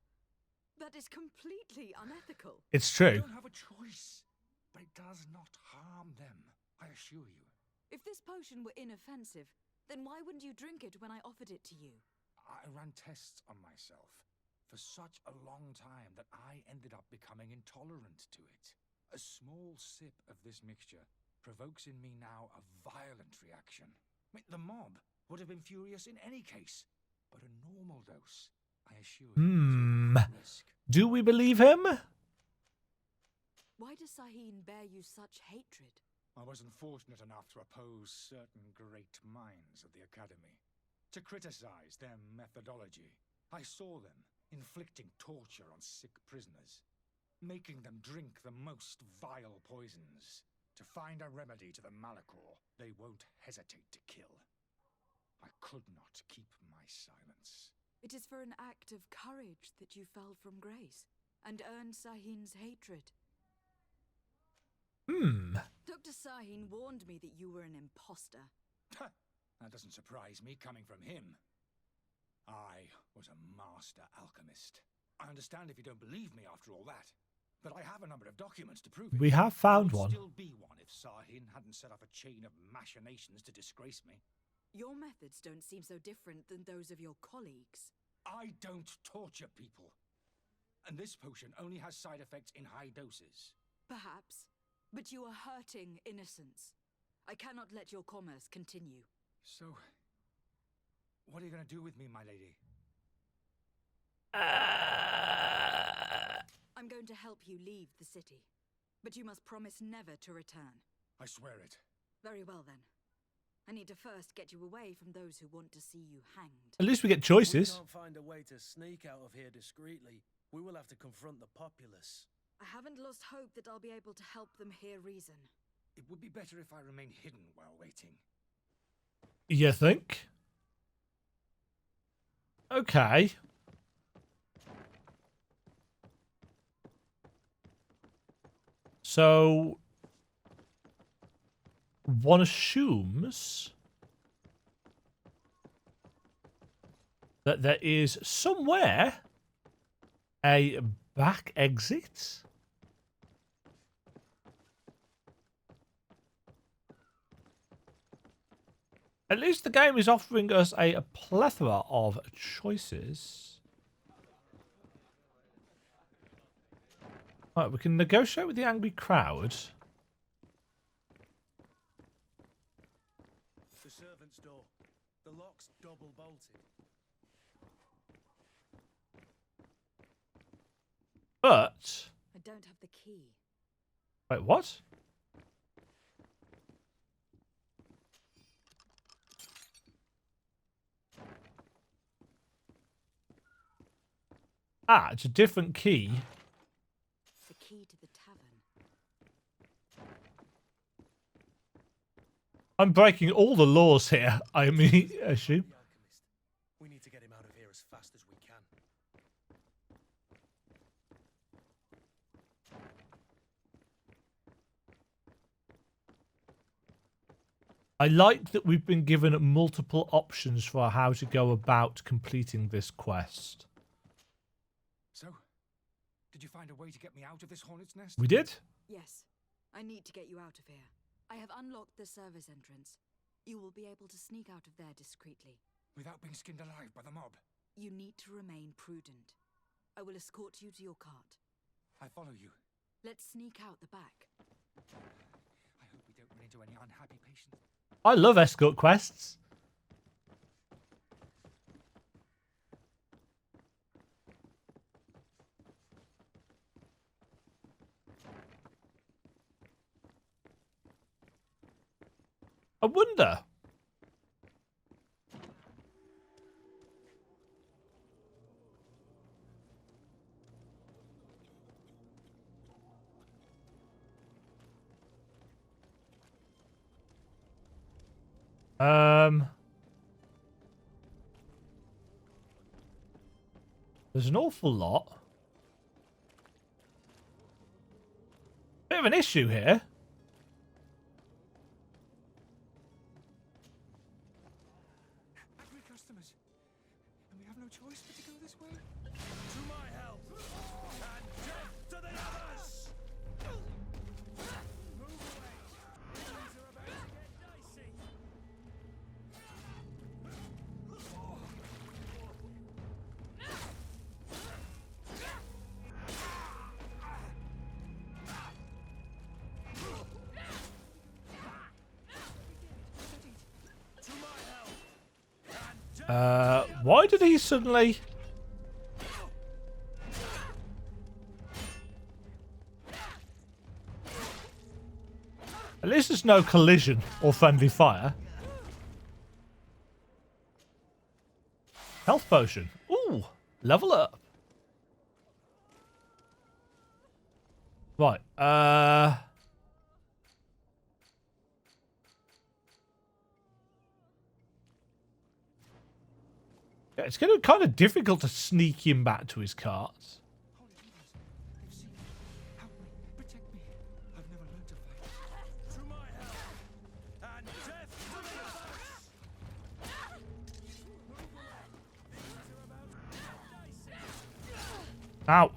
That is completely unethical. It's true. You don't have a choice, but it does not harm them, I assure you. If this potion were inoffensive, then why wouldn't you drink it when I offered it to you? I ran tests on myself for such a long time that I ended up becoming intolerant to it. A small sip of this mixture provokes in me now a violent reaction. I mean, the mob would have been furious in any case, but a normal dose, I assure you, is at risk. Do we believe him? Why does Sahin bear you such hatred? I wasn't fortunate enough to oppose certain great minds of the Academy, to criticize their methodology. I saw them inflicting torture on sick prisoners, making them drink the most vile poisons. To find a remedy to the Malachor, they won't hesitate to kill. I could not keep my silence. It is for an act of courage that you fell from grace and earned Sahin's hatred. Dr. Sahin warned me that you were an imposter. That doesn't surprise me coming from him. I was a master alchemist. I understand if you don't believe me after all that, but I have a number of documents to prove it. We have found one. Still be one if Sahin hadn't set up a chain of machinations to disgrace me. Your methods don't seem so different than those of your colleagues. I don't torture people. And this potion only has side effects in high doses. Perhaps, but you are hurting innocents. I cannot let your commerce continue. So, what are you going to do with me, my lady? I'm going to help you leave the city, but you must promise never to return. I swear it. Very well then. I need to first get you away from those who want to see you hanged. At least we get choices. If we can't find a way to sneak out of here discreetly, we will have to confront the populace. I haven't lost hope that I'll be able to help them hear reason. It would be better if I remain hidden while waiting. You think? Okay. So one assumes that there is somewhere a back exit. At least the game is offering us a plethora of choices. Right, we can negotiate with the angry crowd. The servant's door. The lock's double bolted. But I don't have the key. wait, what? Ah, it's a different key. The key to the tavern. I'm breaking all the laws here, I mean, assume. The alchemist. We need to get him out of here as fast as we can. I like that we've been given multiple options for how to go about completing this quest. So, did you find a way to get me out of this hornet's nest? We did? Yes, I need to get you out of here. I have unlocked the service entrance. You will be able to sneak out of there discreetly. Without being skinned alive by the mob? You need to remain prudent. I will escort you to your cart. I follow you. Let's sneak out the back. I hope we don't run to any unhappy patients? I love escort quests. I wonder. There's an awful lot. Bit of an issue here. Angry customers. And we have no choice but to go this way? To my help! And death to the others! Move away! Things are about to get dicey! To my help! And death Why did he suddenly... At least there's no collision or friendly fire. Health potion. Ooh, level up. Right, yeah, it's going to be kind of difficult to sneak him back to his cart. Holy leaders, they've seen me. Help me. Protect me. I've never learned to fight. to my help! And death to the others! Move away! Things are about to get dicey! Ow.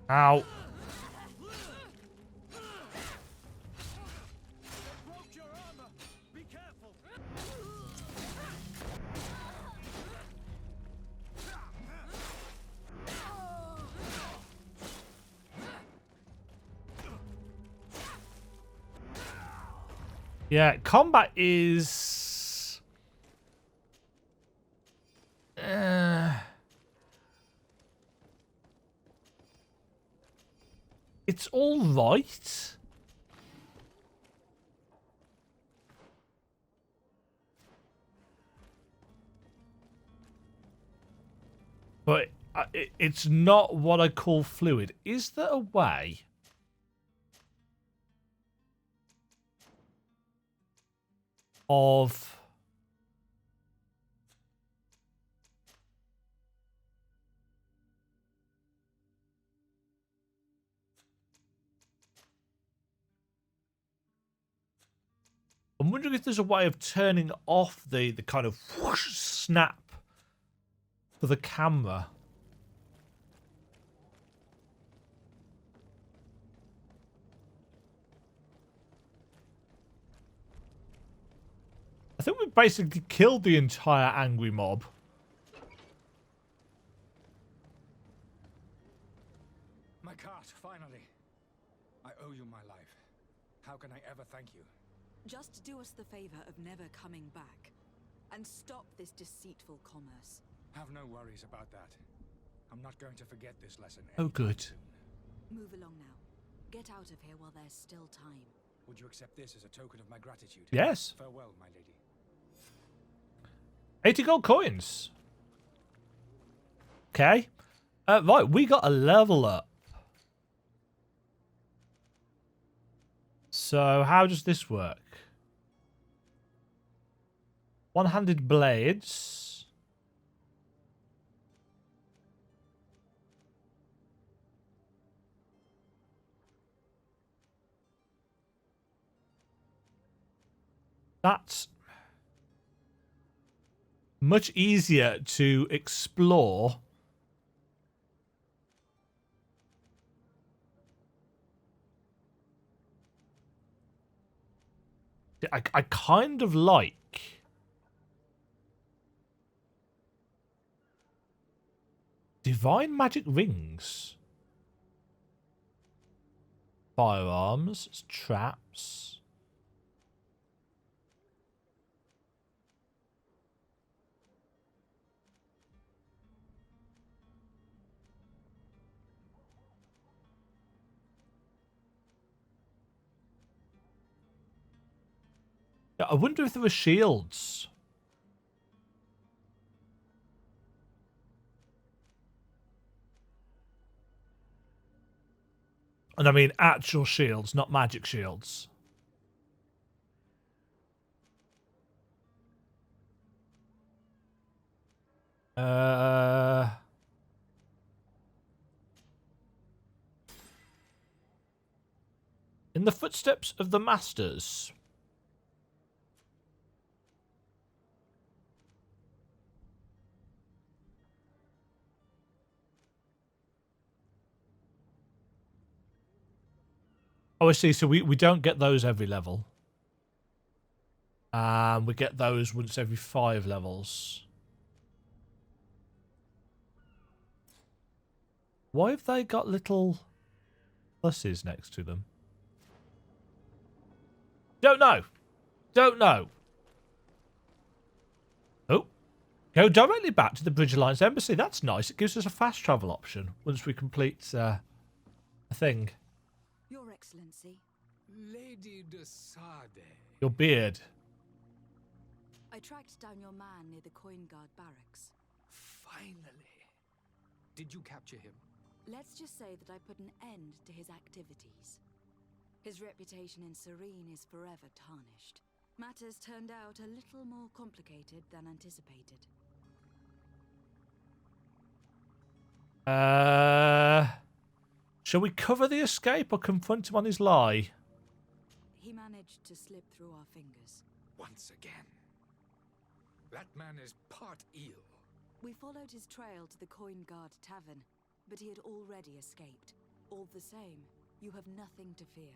Ow. Broke your armor! Be careful! Yeah, combat is... It's all right. But it's not what I call fluid. Is there a way of... I'm wondering if there's a way of turning off the kind of whoosh snap for the camera. I think we've basically killed the entire angry mob. My cart, finally. I owe you my life. How can I ever thank you? Just do us the favor of never coming back. And stop this deceitful commerce. Have no worries about that. I'm not going to forget this lesson. Oh, anytime good. soon. Move along now. Get out of here while there's still time. Would you accept this as a token of my gratitude? Yes. Farewell, my lady. 80 gold coins. Okay. Right, we got a level up. So how does this work? One-handed blades. That's much easier to explore. I kind of like Divine magic rings. Firearms. Traps. I wonder if there were shields. And I mean actual shields, not magic shields. In the footsteps of the masters. Oh, I see. So we don't get those every level. We get those once every 5 levels. Why have they got little pluses next to them? Don't know. Don't know. Oh. Go directly back to the Bridge Alliance Embassy. That's nice. It gives us a fast travel option once we complete a thing. Your Excellency. Lady de Sade. Your beard. I tracked down your man near the Coin Guard barracks. Finally. Did you capture him? Let's just say that I put an end to his activities. His reputation in Serene is forever tarnished. Matters turned out a little more complicated than anticipated. Shall we cover the escape or confront him on his lie? He managed to slip through our fingers. Once again. That man is part eel. We followed his trail to the Coin Guard Tavern, but he had already escaped. All the same, you have nothing to fear.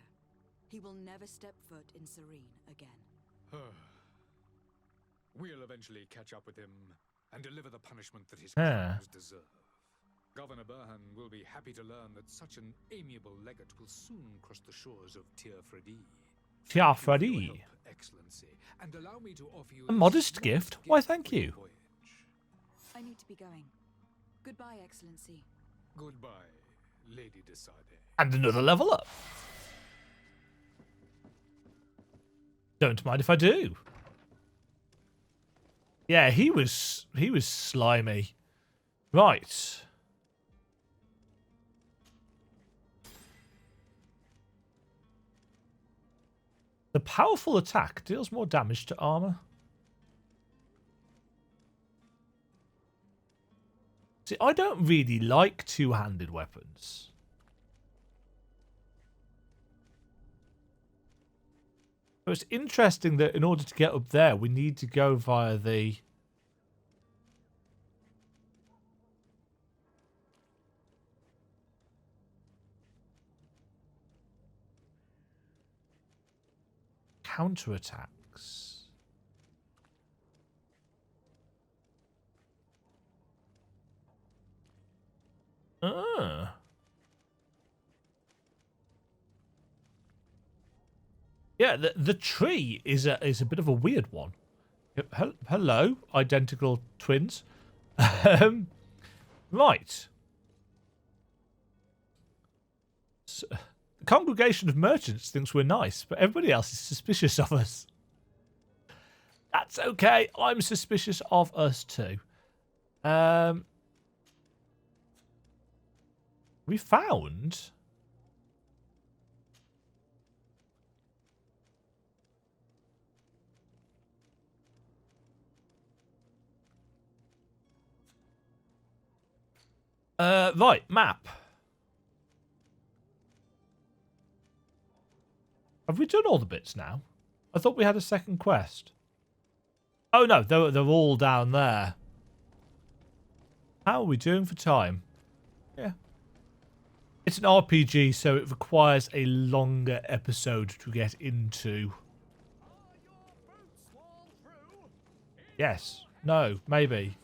He will never step foot in Serene again. We'll eventually catch up with him and deliver the punishment that his crimes deserve. Governor Burhan will be happy to learn that such an amiable legate will soon cross the shores of Tir-Fredi. Tir-Fredi? Excellency, and allow me to offer you a modest gift? Why, thank you. I need to be going. Goodbye, Excellency. Goodbye, Lady de Sade. And another level up. Don't mind if I do. Yeah, he was slimy. Right. The powerful attack deals more damage to armor. See, I don't really like two-handed weapons. But it's interesting that in order to get up there, we need to go via the... counterattacks. Yeah, the tree is a bit of a weird one. Hello, identical twins. Right. So, the congregation of merchants thinks we're nice, but everybody else is suspicious of us. That's okay. I'm suspicious of us too. We found... right, map. Have we done all the bits now? I thought we had a second quest. Oh no, they're all down there. How are we doing for time? Yeah. It's an RPG, so it requires a longer episode to get into. Yes. No. Maybe.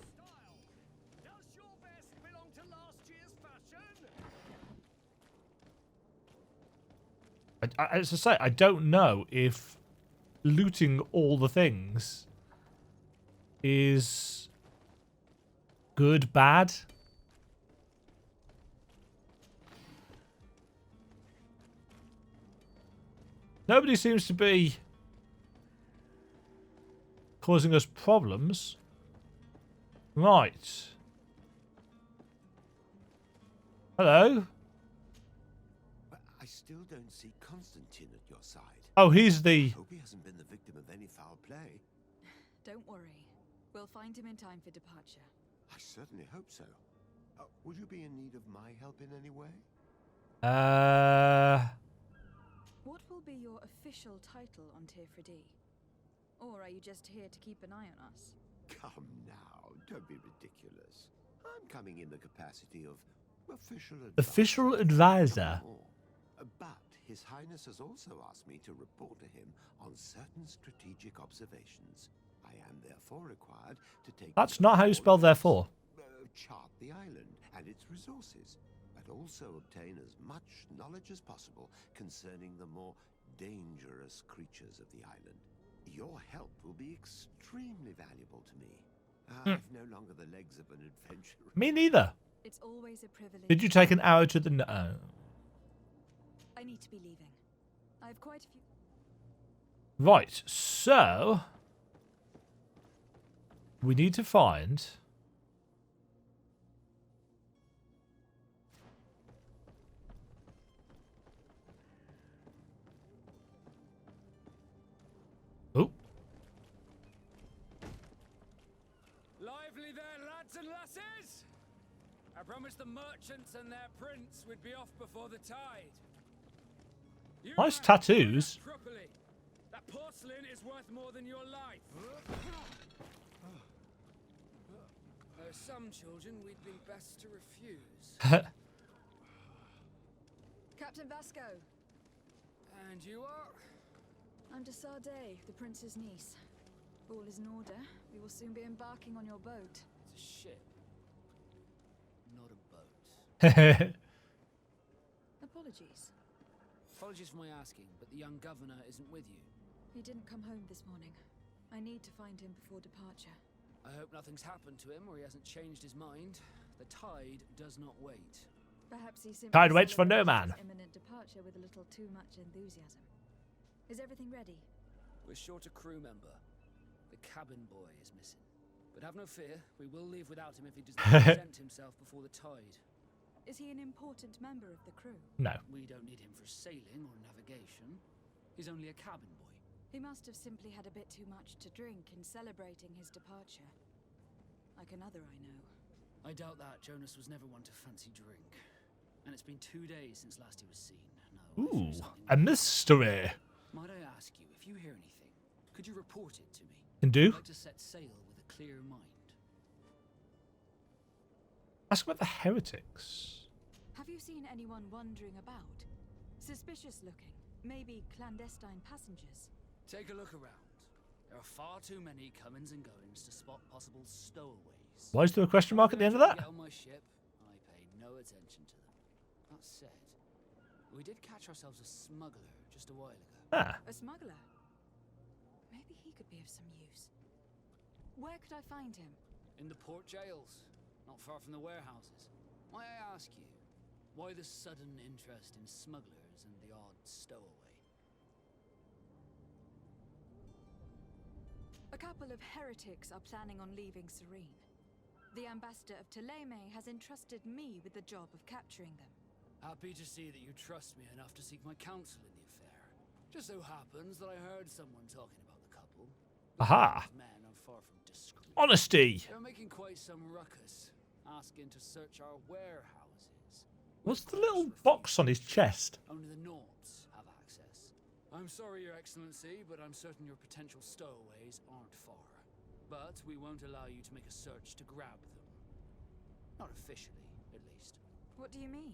As I say, I don't know if looting all the things is good, bad. Nobody seems to be causing us problems. Right. Hello? But I still don't see Constantine at your side. Oh, he's the... Hope he hasn't been the victim of any foul play. Don't worry. We'll find him in time for departure. I certainly hope so. Would you be in need of my help in any way? What will be your official title on Tifredi? Or are you just here to keep an eye on us? Come now, don't be ridiculous. I'm coming in the capacity of official advisor. Official advisor. But His Highness has also asked me to report to him on certain strategic observations. I am therefore required to take... That's not how you spell therefore. Chart the island and its resources, but also obtain as much knowledge as possible concerning the more dangerous creatures of the island. Your help will be extremely valuable to me. I've no longer the legs of an adventurer. Me neither. It's always a privilege. Did you take an arrow to the... No. I need to be leaving. I have quite a few... Right, so... we need to find... Oh. Lively there, lads and lasses! I promised the merchants and their prince we'd be off before the tide. You Nice tattoos. Properly. That porcelain is worth more than your life. There are some children we'd be best to refuse. Captain Vasco. And you are? I'm de Sardet, the prince's niece. All is in order. We will soon be embarking on your boat. It's a ship. Not a boat. Apologies. Apologies for my asking, but the young governor isn't with you. He didn't come home this morning. I need to find him before departure. I hope nothing's happened to him or he hasn't changed his mind. The tide does not wait. Perhaps he simply Tide waits for no celebrated man. his imminent departure with a little too much enthusiasm. Is everything ready? We're short a crew member. The cabin boy is missing. But have no fear, we will leave without him if he does not present himself before the tide. Is he an important member of the crew? No. We don't need him for sailing or navigation. He's only a cabin boy. He must have simply had a bit too much to drink in celebrating his departure. Like another I know. I doubt that. Jonas was never one to fancy drink. And it's been 2 days since last he was seen. No, Ooh, a mystery. Might I ask you, if you hear anything, could you report it to me? Can do. I'd like to set sail with a clear mind. Ask about the heretics. Have you seen anyone wandering about? Suspicious looking. Maybe clandestine passengers. Take a look around. There are far too many comings and goings to spot possible stowaways. Why is there a question mark at the end of that? Get on my ship, I pay no attention to them. That said, we did catch ourselves a smuggler just a while ago. Ah. A smuggler? Maybe he could be of some use. Where could I find him? In the port jails, not far from the warehouses. May I ask you, why the sudden interest in smugglers and the odd stowaway? A couple of heretics are planning on leaving Serene. The ambassador of Ptolemy has entrusted me with the job of capturing them. Happy to see that you trust me enough to seek my counsel in the affair. Just so happens that I heard someone talking about the couple. Aha. Men are far from discreet. Honesty. They're making quite some ruckus, asking to search our warehouses. What's the little box on his chest? Only the Nords have access. I'm sorry, Your Excellency, but I'm certain your potential stowaways aren't far. But we won't allow you to make a search to grab them. Not officially, at least. What do you mean?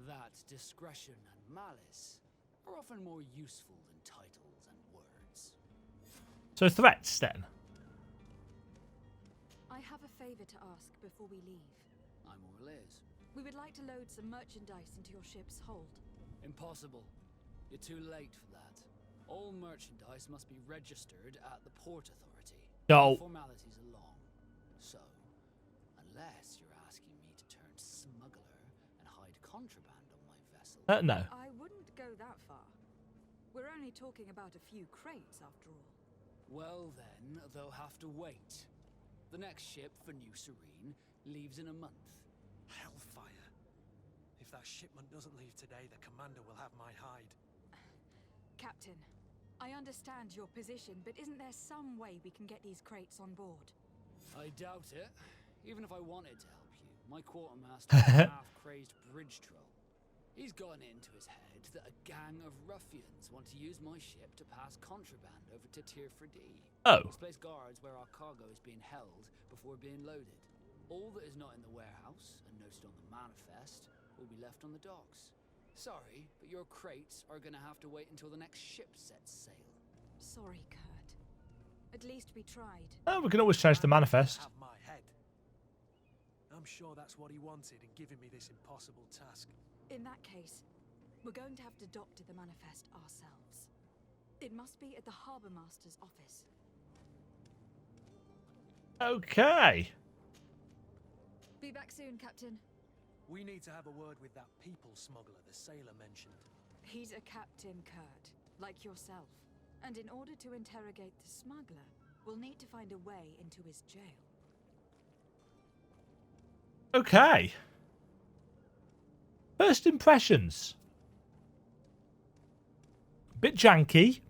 That discretion and malice are often more useful than titles and words. So threats, then? I have a favor to ask before we leave. I'm all ears. We would like to load some merchandise into your ship's hold. Impossible. You're too late for that. All merchandise must be registered at the Port Authority. No. The formalities are long. So, unless you're asking me to turn smuggler and hide contraband on my vessel... No. I wouldn't go that far. We're only talking about a few crates, after all. Well then, they'll have to wait. The next ship for New Serene leaves in a month. Hellfire. If that shipment doesn't leave today, the commander will have my hide. Captain, I understand your position, but isn't there some way we can get these crates on board? I doubt it. Even if I wanted to help you, my quartermaster is a half-crazed bridge troll. He's gotten into his head that a gang of ruffians want to use my ship to pass contraband over to Tier 4D. Oh. He's placed guards where our cargo is being held before being loaded. All that is not in the warehouse and noted on the manifest will be left on the docks. Sorry, but your crates are gonna have to wait until the next ship sets sail. Sorry, Kurt. At least we tried. Oh, we can always change the manifest. Have my head. I'm sure that's what he wanted in giving me this impossible task. In that case, we're going to have to doctor the manifest ourselves. It must be at the Harbour Master's office. Okay. Be back soon, Captain. We need to have a word with that people smuggler the sailor mentioned. He's a captain, Kurt, like yourself. And in order to interrogate the smuggler, we'll need to find a way into his jail. Okay. First impressions. Bit janky.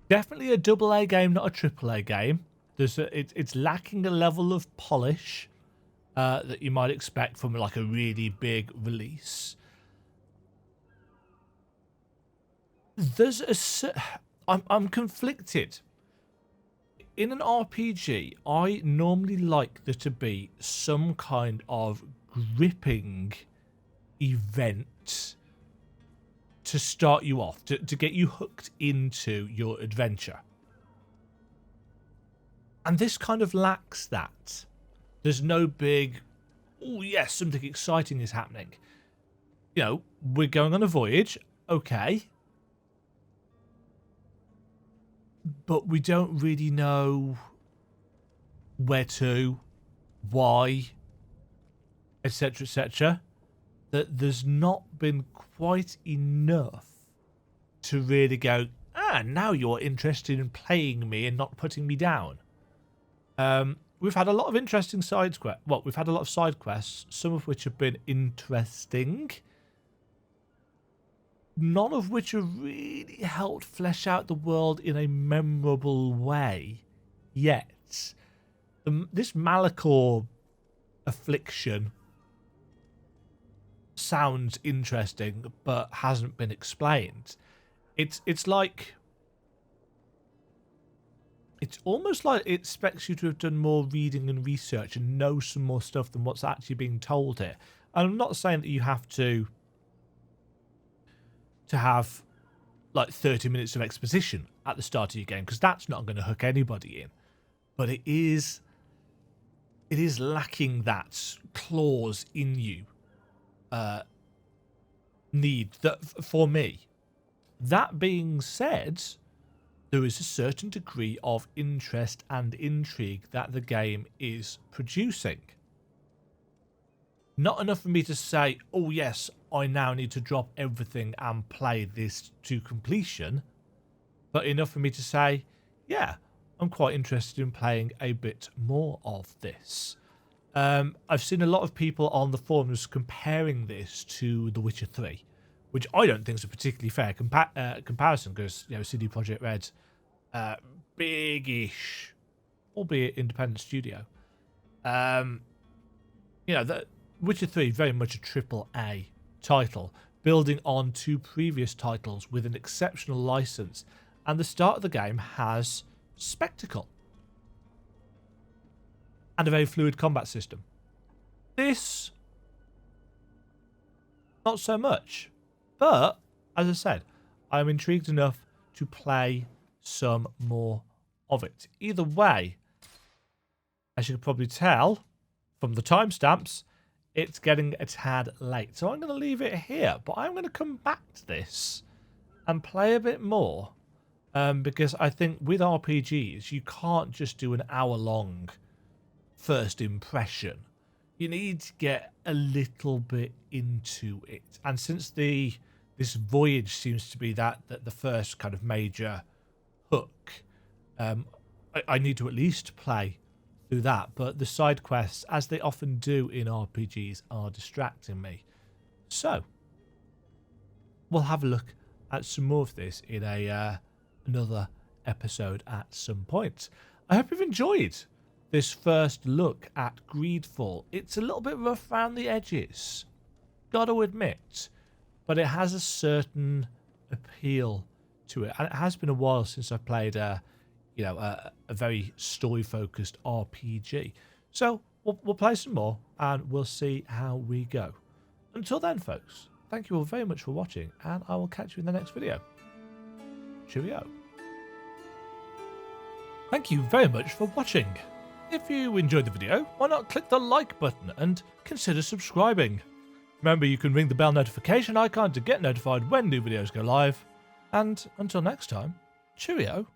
Definitely a AA game, not a AAA game. It's lacking a level of polish that you might expect from like a really big release. I'm conflicted. In an RPG, I normally like there to be some kind of gripping event to start you off, to get you hooked into your adventure. And this kind of lacks that. There's no big, oh yes, something exciting is happening. You know, we're going on a voyage, okay. But we don't really know where to, why, etc., etc. That there's not been quite enough to really go, now you're interested in playing me and not putting me down. We've had a lot of interesting side quests. Well, we've had a lot of side quests, some of which have been interesting. None of which have really helped flesh out the world in a memorable way yet. This Malachor affliction sounds interesting, but hasn't been explained. It's like... It's almost like it expects you to have done more reading and research and know some more stuff than what's actually being told here. And I'm not saying that you have to have like 30 minutes of exposition at the start of your game, because that's not going to hook anybody in. But it is lacking that clause in you need that for me. That being said, there is a certain degree of interest and intrigue that the game is producing. Not enough for me to say, oh yes, I now need to drop everything and play this to completion, but enough for me to say, yeah, I'm quite interested in playing a bit more of this. I've seen a lot of people on the forums comparing this to The Witcher 3, which I don't think is a particularly fair comparison, because, you know, CD Projekt Red, big-ish, albeit independent studio. You know, The Witcher 3 very much a AAA title, building on two previous titles with an exceptional license, and the start of the game has spectacle and a very fluid combat system. This, not so much. But, as I said, I'm intrigued enough to play some more of it. Either way, as you can probably tell from the timestamps, it's getting a tad late. So I'm going to leave it here, but I'm going to come back to this and play a bit more. Because I think with RPGs, you can't just do an hour-long first impression. You need to get a little bit into it. And since this voyage seems to be that the first kind of major hook, I need to at least play through that. But the side quests, as they often do in RPGs, are distracting me. So we'll have a look at some more of this in another episode at some point. I hope you've enjoyed this first look at Greedfall. It's a little bit rough around the edges, gotta admit, but it has a certain appeal to it, and it has been a while since I've played a very story-focused RPG. So we'll play some more, and we'll see how we go. Until then, folks, thank you all very much for watching, and I will catch you in the next video. Cheerio. Thank you very much for watching. If you enjoyed the video, why not click the like button and consider subscribing. Remember, you can ring the bell notification icon to get notified when new videos go live. And until next time, cheerio.